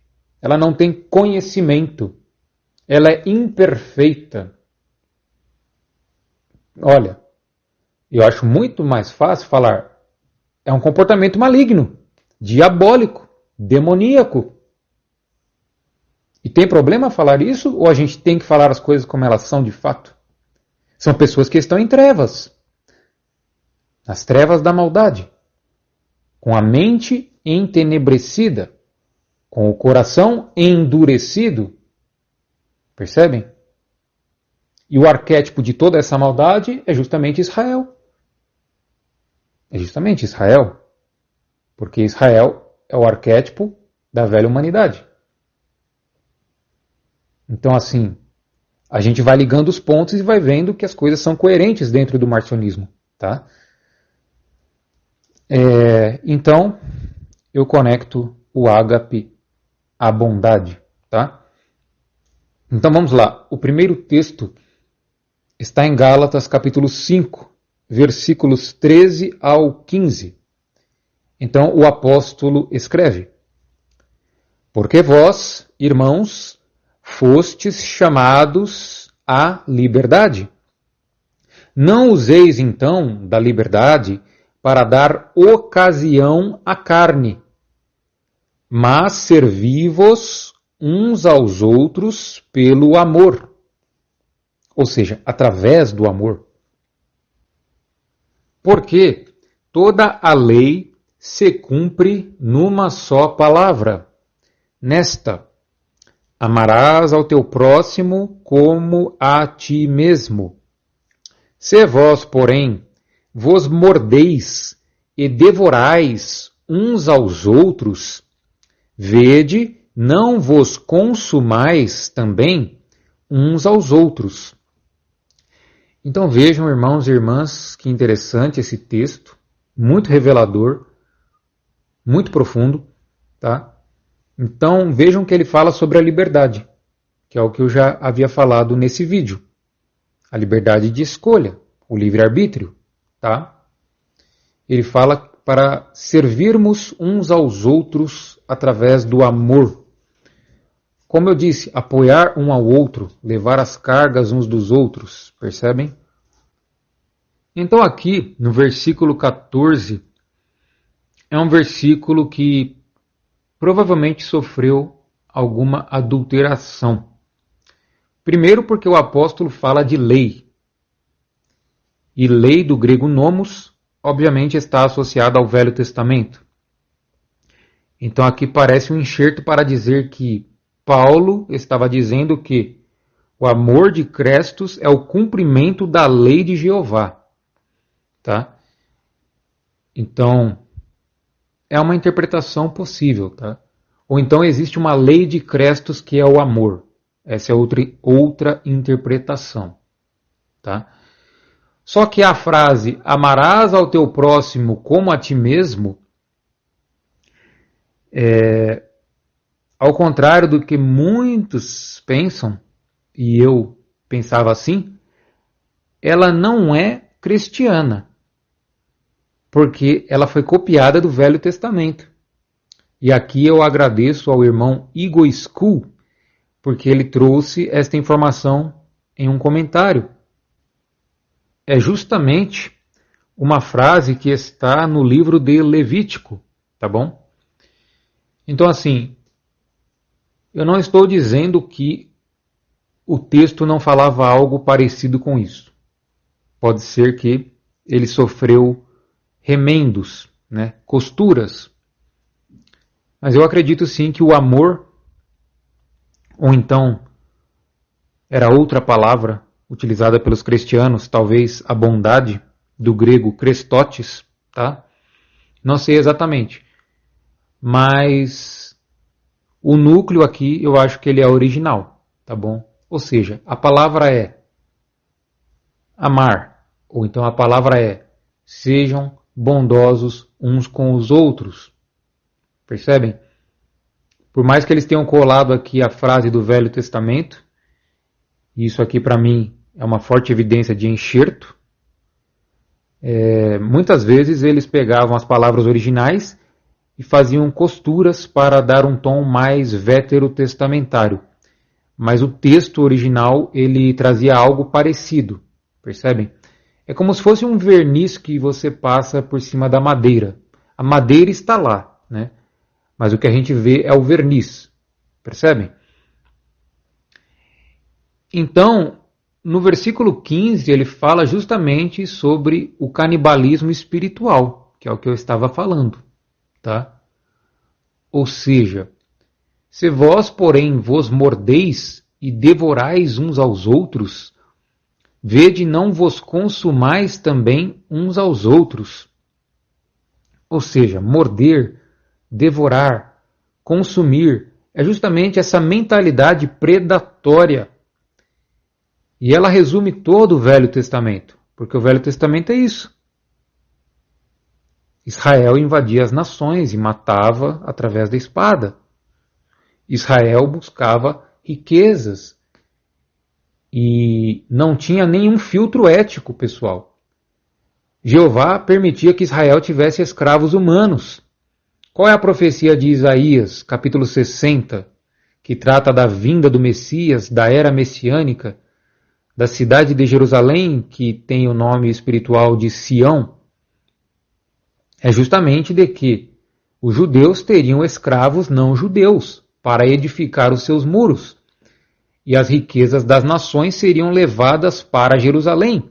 Ela não tem conhecimento. Ela é imperfeita. Olha, eu acho muito mais fácil falar, é um comportamento maligno, diabólico, demoníaco. E tem problema falar isso ou a gente tem que falar as coisas como elas são de fato? São pessoas que estão em trevas. Nas trevas da maldade, com a mente entenebrecida, com o coração endurecido. Percebem? E o arquétipo de toda essa maldade é justamente Israel. É justamente Israel. Porque Israel é o arquétipo da velha humanidade. Então, assim, a gente vai ligando os pontos e vai vendo que as coisas são coerentes dentro do marcionismo, tá? Então, eu conecto o ágape à bondade, tá? Então vamos lá. O primeiro texto está em Gálatas capítulo 5, versículos 13 ao 15. Então o apóstolo escreve: Porque vós, irmãos, fostes chamados à liberdade. Não useis então da liberdade para dar ocasião à carne, mas servi-vos uns aos outros pelo amor. Ou seja, através do amor. Porque toda a lei se cumpre numa só palavra, nesta: amarás ao teu próximo como a ti mesmo. Se vós, porém, vos mordeis e devorais uns aos outros, vede, não vos consumais também uns aos outros. Então vejam, irmãos e irmãs, que interessante esse texto, muito revelador, muito profundo, tá? Então vejam que ele fala sobre a liberdade, que é o que eu já havia falado nesse vídeo. A liberdade de escolha, o livre-arbítrio, tá? Ele fala para servirmos uns aos outros através do amor. Como eu disse, apoiar um ao outro, levar as cargas uns dos outros, percebem? Então aqui, no versículo 14, é um versículo que provavelmente sofreu alguma adulteração. Primeiro porque o apóstolo fala de lei. E lei do grego nomos, obviamente está associada ao Velho Testamento. Então aqui parece um enxerto para dizer que Paulo estava dizendo que o amor de Crestos é o cumprimento da lei de Jeová. Tá? Então, é uma interpretação possível. Tá? Ou então existe uma lei de Crestos que é o amor. Essa é outra interpretação. Tá? Só que a frase amarás ao teu próximo como a ti mesmo, ao contrário do que muitos pensam, e eu pensava assim, ela não é cristiana, porque ela foi copiada do Velho Testamento. E aqui eu agradeço ao irmão Igor School, porque ele trouxe esta informação em um comentário. É justamente uma frase que está no livro de Levítico, tá bom? Então, assim, eu não estou dizendo que o texto não falava algo parecido com isso. Pode ser que ele sofreu remendos, né, costuras. Mas eu acredito sim que o amor, ou então era outra palavra utilizada pelos cristianos, talvez a bondade, do grego Christotes, tá? Não sei exatamente. Mas o núcleo aqui eu acho que ele é original, tá bom? Ou seja, a palavra é amar, ou então a palavra é sejam bondosos uns com os outros. Percebem? Por mais que eles tenham colado aqui a frase do Velho Testamento, isso aqui para mim é uma forte evidência de enxerto, muitas vezes eles pegavam as palavras originais e faziam costuras para dar um tom mais veterotestamentário. Mas o texto original ele trazia algo parecido, percebem? É como se fosse um verniz que você passa por cima da madeira. A madeira está lá, né? Mas o que a gente vê é o verniz, percebem? Então, no versículo 15, ele fala justamente sobre o canibalismo espiritual, que é o que eu estava falando, tá? Ou seja, se vós, porém, vos mordeis e devorais uns aos outros, vede não vos consumais também uns aos outros. Ou seja, morder, devorar, consumir, é justamente essa mentalidade predatória. E ela resume todo o Velho Testamento, porque o Velho Testamento é isso. Israel invadia as nações e matava através da espada. Israel buscava riquezas e não tinha nenhum filtro ético, pessoal. Jeová permitia que Israel tivesse escravos humanos. Qual é a profecia de Isaías, capítulo 60, que trata da vinda do Messias, da era messiânica, da cidade de Jerusalém, que tem o nome espiritual de Sião? É justamente de que os judeus teriam escravos não judeus para edificar os seus muros, e as riquezas das nações seriam levadas para Jerusalém,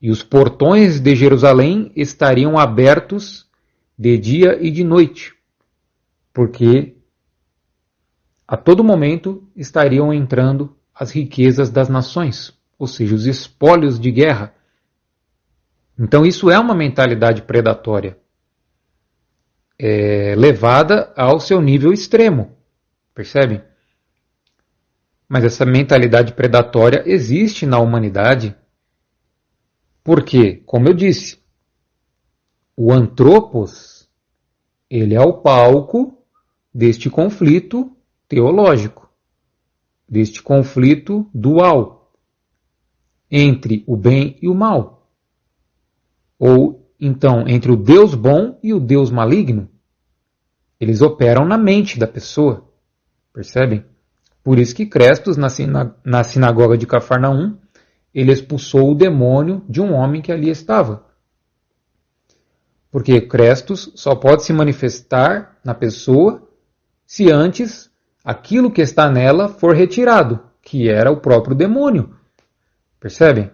e os portões de Jerusalém estariam abertos de dia e de noite, porque a todo momento estariam entrando as riquezas das nações, ou seja, os espólios de guerra. Então isso é uma mentalidade predatória, levada ao seu nível extremo, percebem? Mas essa mentalidade predatória existe na humanidade Porque, como eu disse, o antropos, ele é o palco deste conflito teológico, deste conflito dual entre o bem e o mal. Ou, então, entre o Deus bom e o Deus maligno. Eles operam na mente da pessoa, percebem? Por isso que Crestos, na sinagoga de Cafarnaum, ele expulsou o demônio de um homem que ali estava. Porque Crestos só pode se manifestar na pessoa se antes aquilo que está nela for retirado, que era o próprio demônio. Percebem?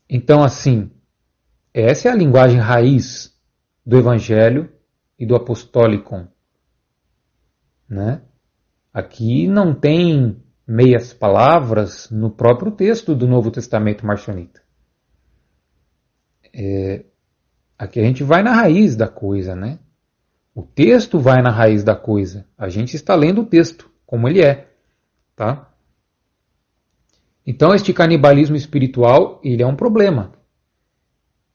Então, assim, essa é a linguagem raiz do Evangelho e do Apostólicon. Né? Aqui não tem meias palavras no próprio texto do Novo Testamento marcionita. Aqui a gente vai na raiz da coisa, né? O texto vai na raiz da coisa. A gente está lendo o texto, como ele é. Tá? Então, este canibalismo espiritual, ele é um problema.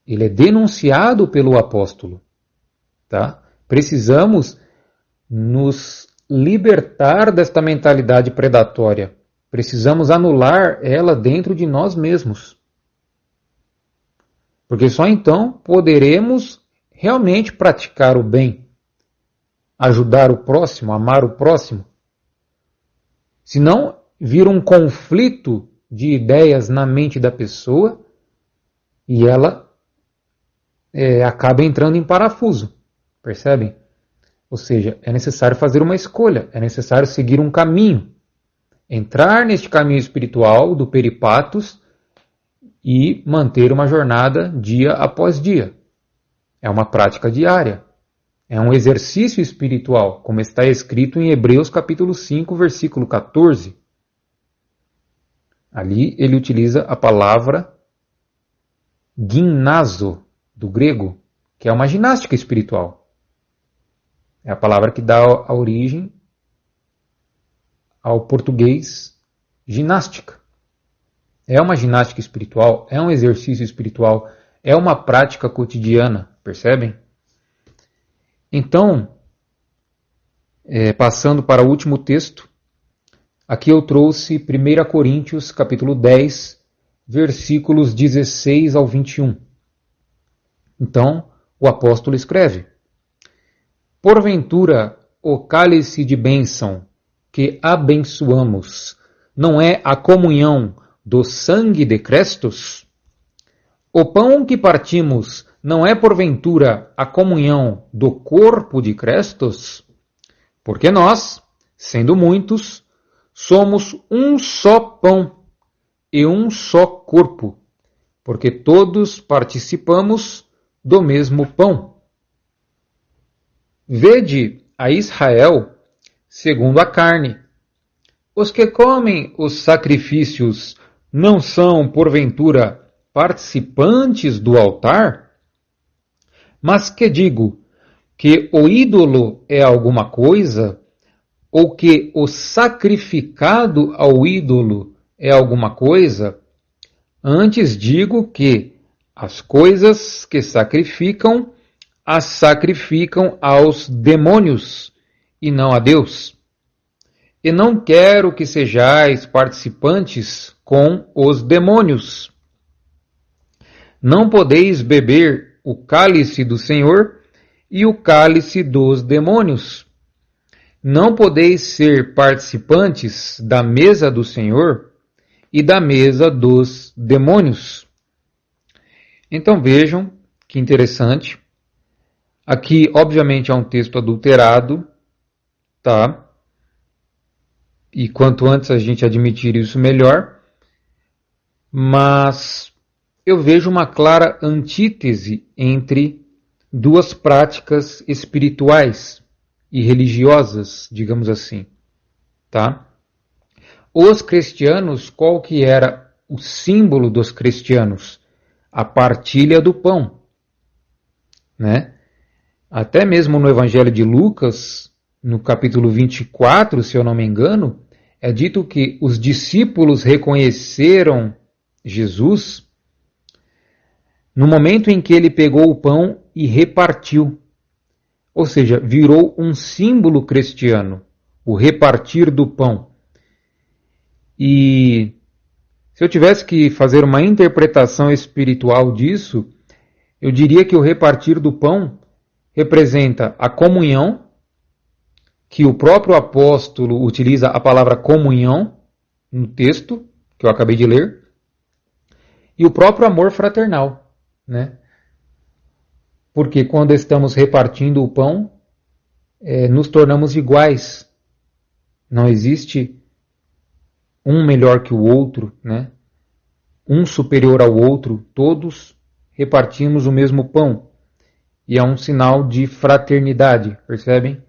Ele é denunciado pelo apóstolo. Tá? Precisamos nos libertar desta mentalidade predatória. Precisamos anular ela dentro de nós mesmos. Porque só então poderemos realmente praticar o bem, ajudar o próximo, amar o próximo. Senão, vira um conflito de ideias na mente da pessoa e ela acaba entrando em parafuso. Percebem? Ou seja, é necessário fazer uma escolha, é necessário seguir um caminho. Entrar neste caminho espiritual do peripatos e manter uma jornada dia após dia. É uma prática diária. É um exercício espiritual, como está escrito em Hebreus capítulo 5, versículo 14. Ali ele utiliza a palavra gimnazo, do grego, que é uma ginástica espiritual. É a palavra que dá a origem ao português ginástica. É uma ginástica espiritual, é um exercício espiritual, é uma prática cotidiana, percebem? Então, passando para o último texto, aqui eu trouxe 1 Coríntios capítulo 10, versículos 16 ao 21. Então, o apóstolo escreve: porventura, o cálice de bênção que abençoamos não é a comunhão do sangue de Crestos? O pão que partimos não é porventura a comunhão do corpo de Crestos? Porque nós, sendo muitos, somos um só pão e um só corpo, porque todos participamos do mesmo pão. Vede a Israel segundo a carne. Os que comem os sacrifícios não são, porventura, participantes do altar? Mas que digo? Que o ídolo é alguma coisa? Ou que o sacrificado ao ídolo é alguma coisa? Antes digo que as coisas que sacrificam, as sacrificam aos demônios e não a Deus. E não quero que sejais participantes com os demônios. Não podeis beber o cálice do Senhor e o cálice dos demônios. Não podeis ser participantes da mesa do Senhor e da mesa dos demônios. Então vejam que interessante. Aqui, obviamente, é um texto adulterado, tá? E quanto antes a gente admitir isso, melhor. Mas eu vejo uma clara antítese entre duas práticas espirituais e religiosas, digamos assim, tá? Os cristianos, qual que era o símbolo dos cristianos? A partilha do pão, né? Até mesmo no Evangelho de Lucas, no capítulo 24, se eu não me engano, é dito que os discípulos reconheceram Jesus No momento em que ele pegou o pão e repartiu, ou seja, virou um símbolo cristiano, o repartir do pão. E se eu tivesse que fazer uma interpretação espiritual disso, eu diria que o repartir do pão representa a comunhão, que o próprio apóstolo utiliza a palavra comunhão no texto que eu acabei de ler, e o próprio amor fraternal, né? Porque quando estamos repartindo o pão, nos tornamos iguais. Não existe um melhor que o outro, né? Um superior ao outro, todos repartimos o mesmo pão. E é um sinal de fraternidade, percebem?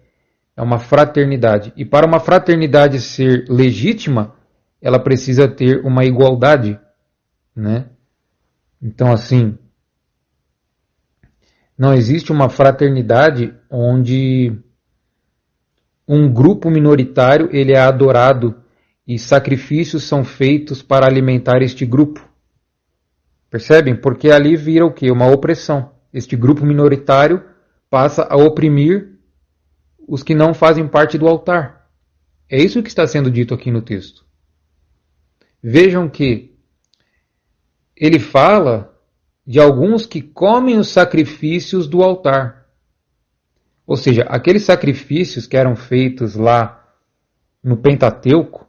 É uma fraternidade. E para uma fraternidade ser legítima, ela precisa ter uma igualdade, né? Então, assim, não existe uma fraternidade onde um grupo minoritário ele é adorado e sacrifícios são feitos para alimentar este grupo. Percebem? Porque ali vira o quê? Uma opressão. Este grupo minoritário passa a oprimir os que não fazem parte do altar. É isso que está sendo dito aqui no texto. Vejam que ele fala de alguns que comem os sacrifícios do altar. Ou seja, aqueles sacrifícios que eram feitos lá no Pentateuco,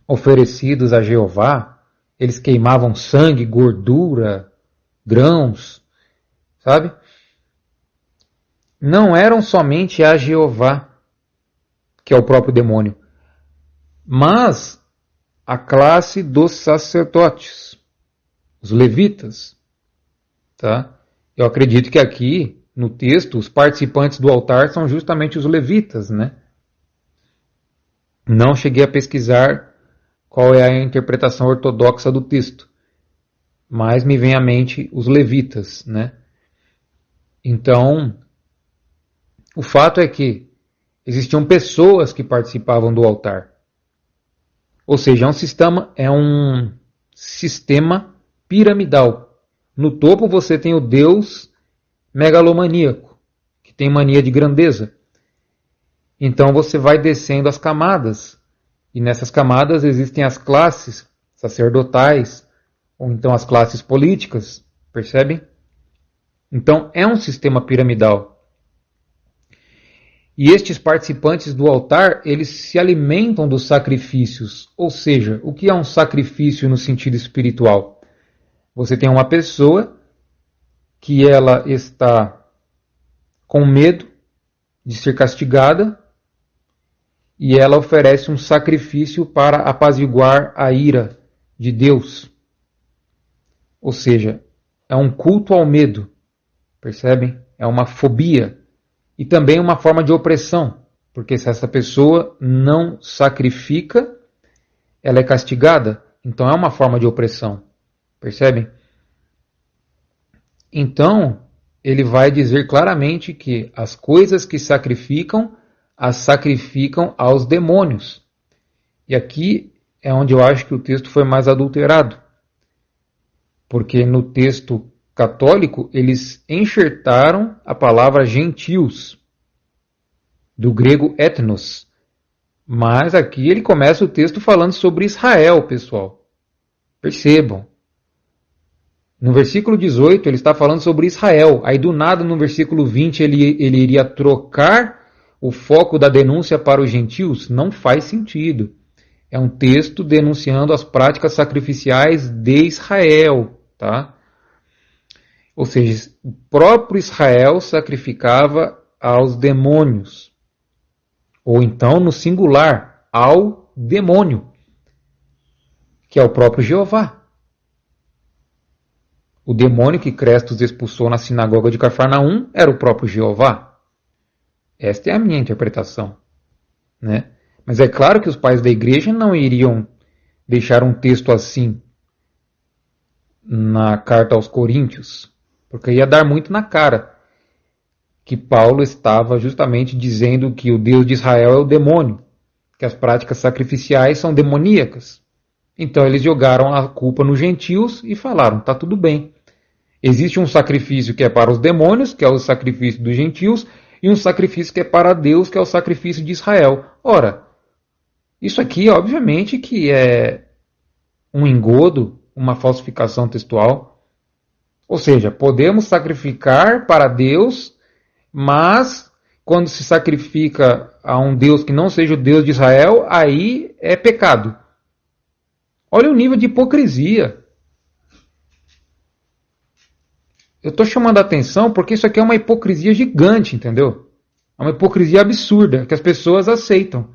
oferecidos a Jeová, eles queimavam sangue, gordura, grãos, sabe? Não eram somente a Jeová, que é o próprio demônio, mas a classe dos sacerdotes, os levitas, tá? Eu acredito que aqui, no texto, os participantes do altar são justamente os levitas, né? Não cheguei a pesquisar qual é a interpretação ortodoxa do texto, mas me vem à mente os levitas, né? Então, o fato é que existiam pessoas que participavam do altar. Ou seja, é um sistema piramidal. No topo você tem o Deus megalomaníaco, que tem mania de grandeza. Então você vai descendo as camadas. E nessas camadas existem as classes sacerdotais, ou então as classes políticas, percebem? Então é um sistema piramidal. E estes participantes do altar, eles se alimentam dos sacrifícios. Ou seja, o que é um sacrifício no sentido espiritual? Você tem uma pessoa que ela está com medo de ser castigada e ela oferece um sacrifício para apaziguar a ira de Deus. Ou seja, é um culto ao medo, percebem? É uma fobia e também uma forma de opressão, porque se essa pessoa não sacrifica, ela é castigada, então é uma forma de opressão, percebem? Então, ele vai dizer claramente que as coisas que sacrificam, as sacrificam aos demônios. E aqui é onde eu acho que o texto foi mais adulterado. Porque no texto católico, eles enxertaram a palavra gentios, do grego ethnos. Mas aqui ele começa o texto falando sobre Israel, pessoal. Percebam. No versículo 18, ele está falando sobre Israel. Aí do nada, no versículo 20, ele iria trocar o foco da denúncia para os gentios? Não faz sentido. É um texto denunciando as práticas sacrificiais de Israel, tá? Ou seja, o próprio Israel sacrificava aos demônios. Ou então, no singular, ao demônio, que é o próprio Jeová. O demônio que Crestos expulsou na sinagoga de Cafarnaum era o próprio Jeová. Esta é a minha interpretação, né? Mas é claro que os pais da igreja não iriam deixar um texto assim na carta aos Coríntios, porque ia dar muito na cara que Paulo estava justamente dizendo que o Deus de Israel é o demônio, que as práticas sacrificiais são demoníacas. Então eles jogaram a culpa nos gentios e falaram, tá tudo bem, Existe um sacrifício que é para os demônios, que é o sacrifício dos gentios, e um sacrifício que é para Deus, que é o sacrifício de Israel. Ora, isso aqui, obviamente, que é um engodo, uma falsificação textual. Ou seja, podemos sacrificar para Deus, mas quando se sacrifica a um Deus que não seja o Deus de Israel, aí é pecado. Olha o nível de hipocrisia. Eu estou chamando a atenção porque isso aqui é uma hipocrisia gigante, entendeu? É uma hipocrisia absurda que as pessoas aceitam.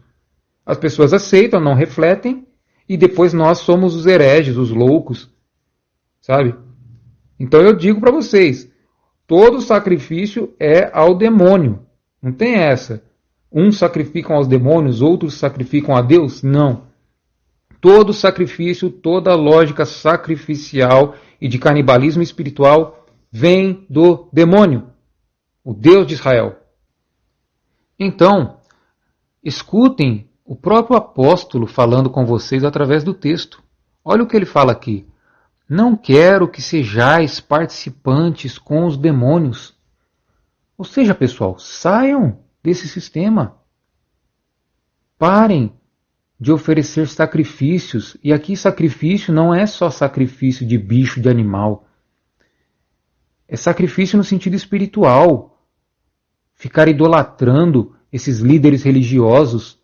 As pessoas aceitam, não refletem, e depois nós somos os hereges, os loucos, sabe? Então eu digo para vocês, todo sacrifício é ao demônio. Não tem essa. Uns sacrificam aos demônios, outros sacrificam a Deus? Não. Todo sacrifício, toda lógica sacrificial e de canibalismo espiritual vem do demônio, o Deus de Israel. Então, escutem o próprio apóstolo falando com vocês através do texto. Olha o que ele fala aqui. Não quero que sejais participantes com os demônios. Ou seja, pessoal, saiam desse sistema. Parem de oferecer sacrifícios. E aqui sacrifício não é só sacrifício de bicho, de animal. É sacrifício no sentido espiritual. Ficar idolatrando esses líderes religiosos,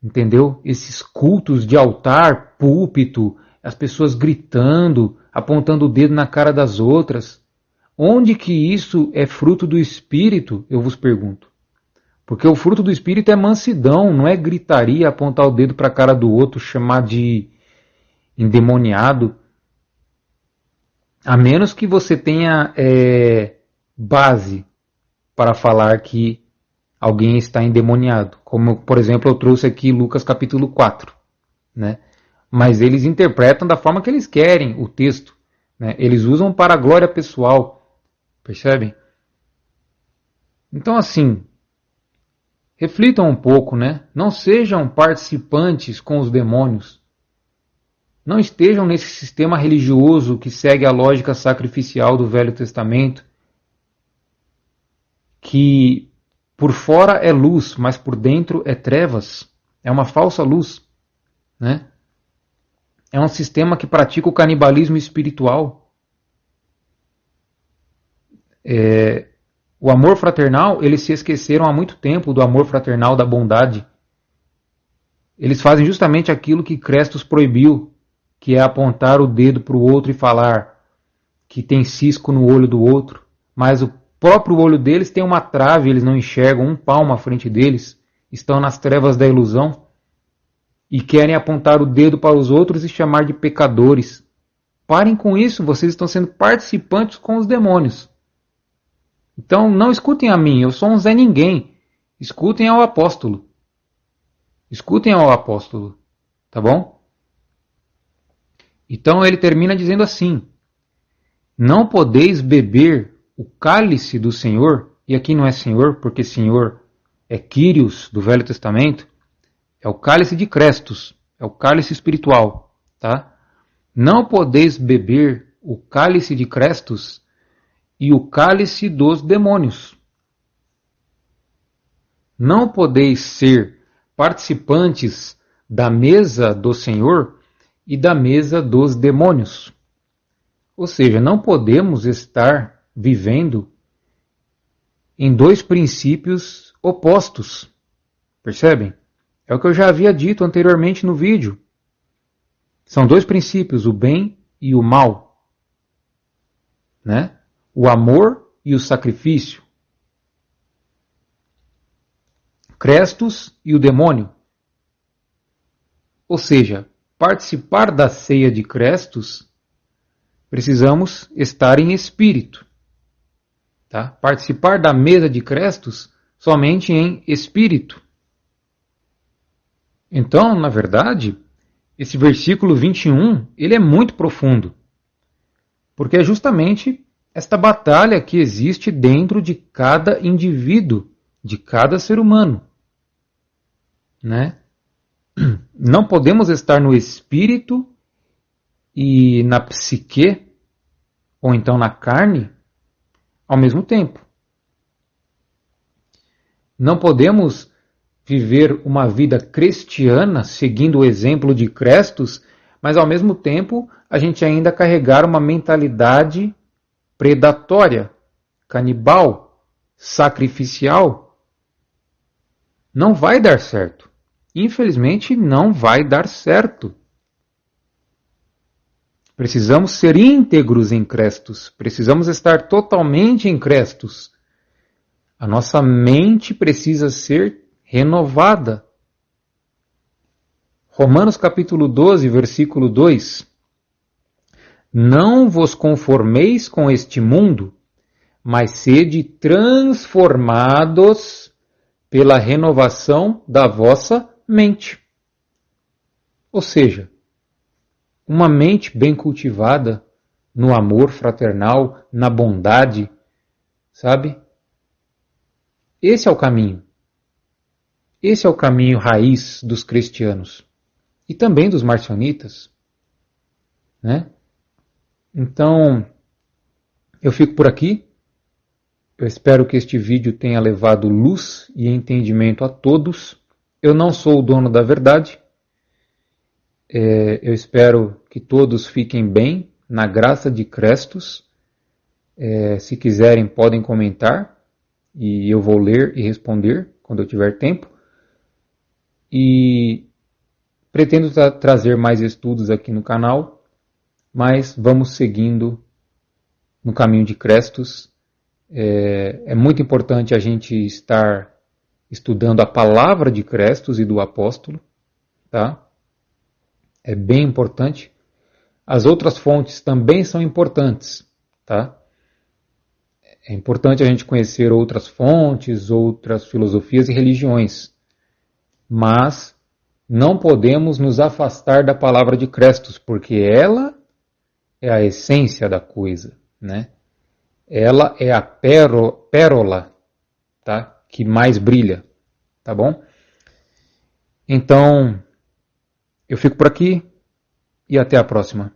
entendeu? Esses cultos de altar, púlpito, as pessoas gritando, apontando o dedo na cara das outras. Onde que isso é fruto do Espírito, eu vos pergunto? Porque o fruto do Espírito é mansidão, não é gritaria, apontar o dedo para a cara do outro, chamar de endemoniado. A menos que você tenha base para falar que alguém está endemoniado. Como, por exemplo, eu trouxe aqui Lucas capítulo 4. Né? Mas eles interpretam da forma que eles querem o texto. Né? Eles usam para a glória pessoal. Percebem? Então, assim, reflitam um pouco, né? Não sejam participantes com os demônios. Não estejam nesse sistema religioso que segue a lógica sacrificial do Velho Testamento, que por fora é luz, mas por dentro é trevas. É uma falsa luz. Né? É um sistema que pratica o canibalismo espiritual. O amor fraternal, eles se esqueceram há muito tempo do amor fraternal, da bondade. Eles fazem justamente aquilo que Crestos proibiu, que é apontar o dedo para o outro e falar que tem cisco no olho do outro, mas o próprio olho deles tem uma trave, eles não enxergam um palmo à frente deles, estão nas trevas da ilusão e querem apontar o dedo para os outros e chamar de pecadores. Parem com isso, vocês estão sendo participantes com os demônios. Então não escutem a mim, eu sou um Zé Ninguém. Escutem ao apóstolo. Escutem ao apóstolo, tá bom? Então ele termina dizendo assim: não podeis beber o cálice do Senhor, e aqui não é Senhor, porque Senhor é Kyrios do Velho Testamento, é o cálice de Crestos, é o cálice espiritual, tá? Não podeis beber o cálice de Crestos e o cálice dos demônios. Não podeis ser participantes da mesa do Senhor e da mesa dos demônios. Ou seja, não podemos estar vivendo em dois princípios opostos. Percebem? É o que eu já havia dito anteriormente no vídeo. São dois princípios, o bem e o mal. Né? O amor e o sacrifício. Crestos e o demônio. Ou seja, participar da ceia de Crestos, precisamos estar em espírito. Tá? Participar da mesa de Crestos somente em espírito. Então, na verdade, esse versículo 21, ele é muito profundo. Porque é justamente esta batalha que existe dentro de cada indivíduo, de cada ser humano. Né? Não podemos estar no espírito e na psique, ou então na carne, ao mesmo tempo. Não podemos viver uma vida cristiana seguindo o exemplo de Crestos, mas ao mesmo tempo a gente ainda carregar uma mentalidade predatória, canibal, sacrificial. Não vai dar certo. Infelizmente, não vai dar certo. Precisamos ser íntegros em Crestos. Precisamos estar totalmente em Crestos. A nossa mente precisa ser renovada. Romanos capítulo 12, versículo 2. Não vos conformeis com este mundo, mas sede transformados pela renovação da vossa mente. Ou seja, uma mente bem cultivada no amor fraternal, na bondade, sabe? Esse é o caminho. Esse é o caminho raiz dos cristianos e também dos marcionitas, né? Então, eu fico por aqui. Eu espero que este vídeo tenha levado luz e entendimento a todos. Eu não sou o dono da verdade. Eu espero que todos fiquem bem, na graça de Crestos. Se quiserem, podem comentar e eu vou ler e responder quando eu tiver tempo. E pretendo trazer mais estudos aqui no canal, mas vamos seguindo no caminho de Crestos. É muito importante a gente estar estudando a palavra de Crestos e do apóstolo, tá? É bem importante. As outras fontes também são importantes, tá? É importante a gente conhecer outras fontes, outras filosofias e religiões, mas não podemos nos afastar da palavra de Crestos, porque ela é a essência da coisa, né? Ela é a pérola, tá? Que mais brilha, tá bom? Então, eu fico por aqui e até a próxima.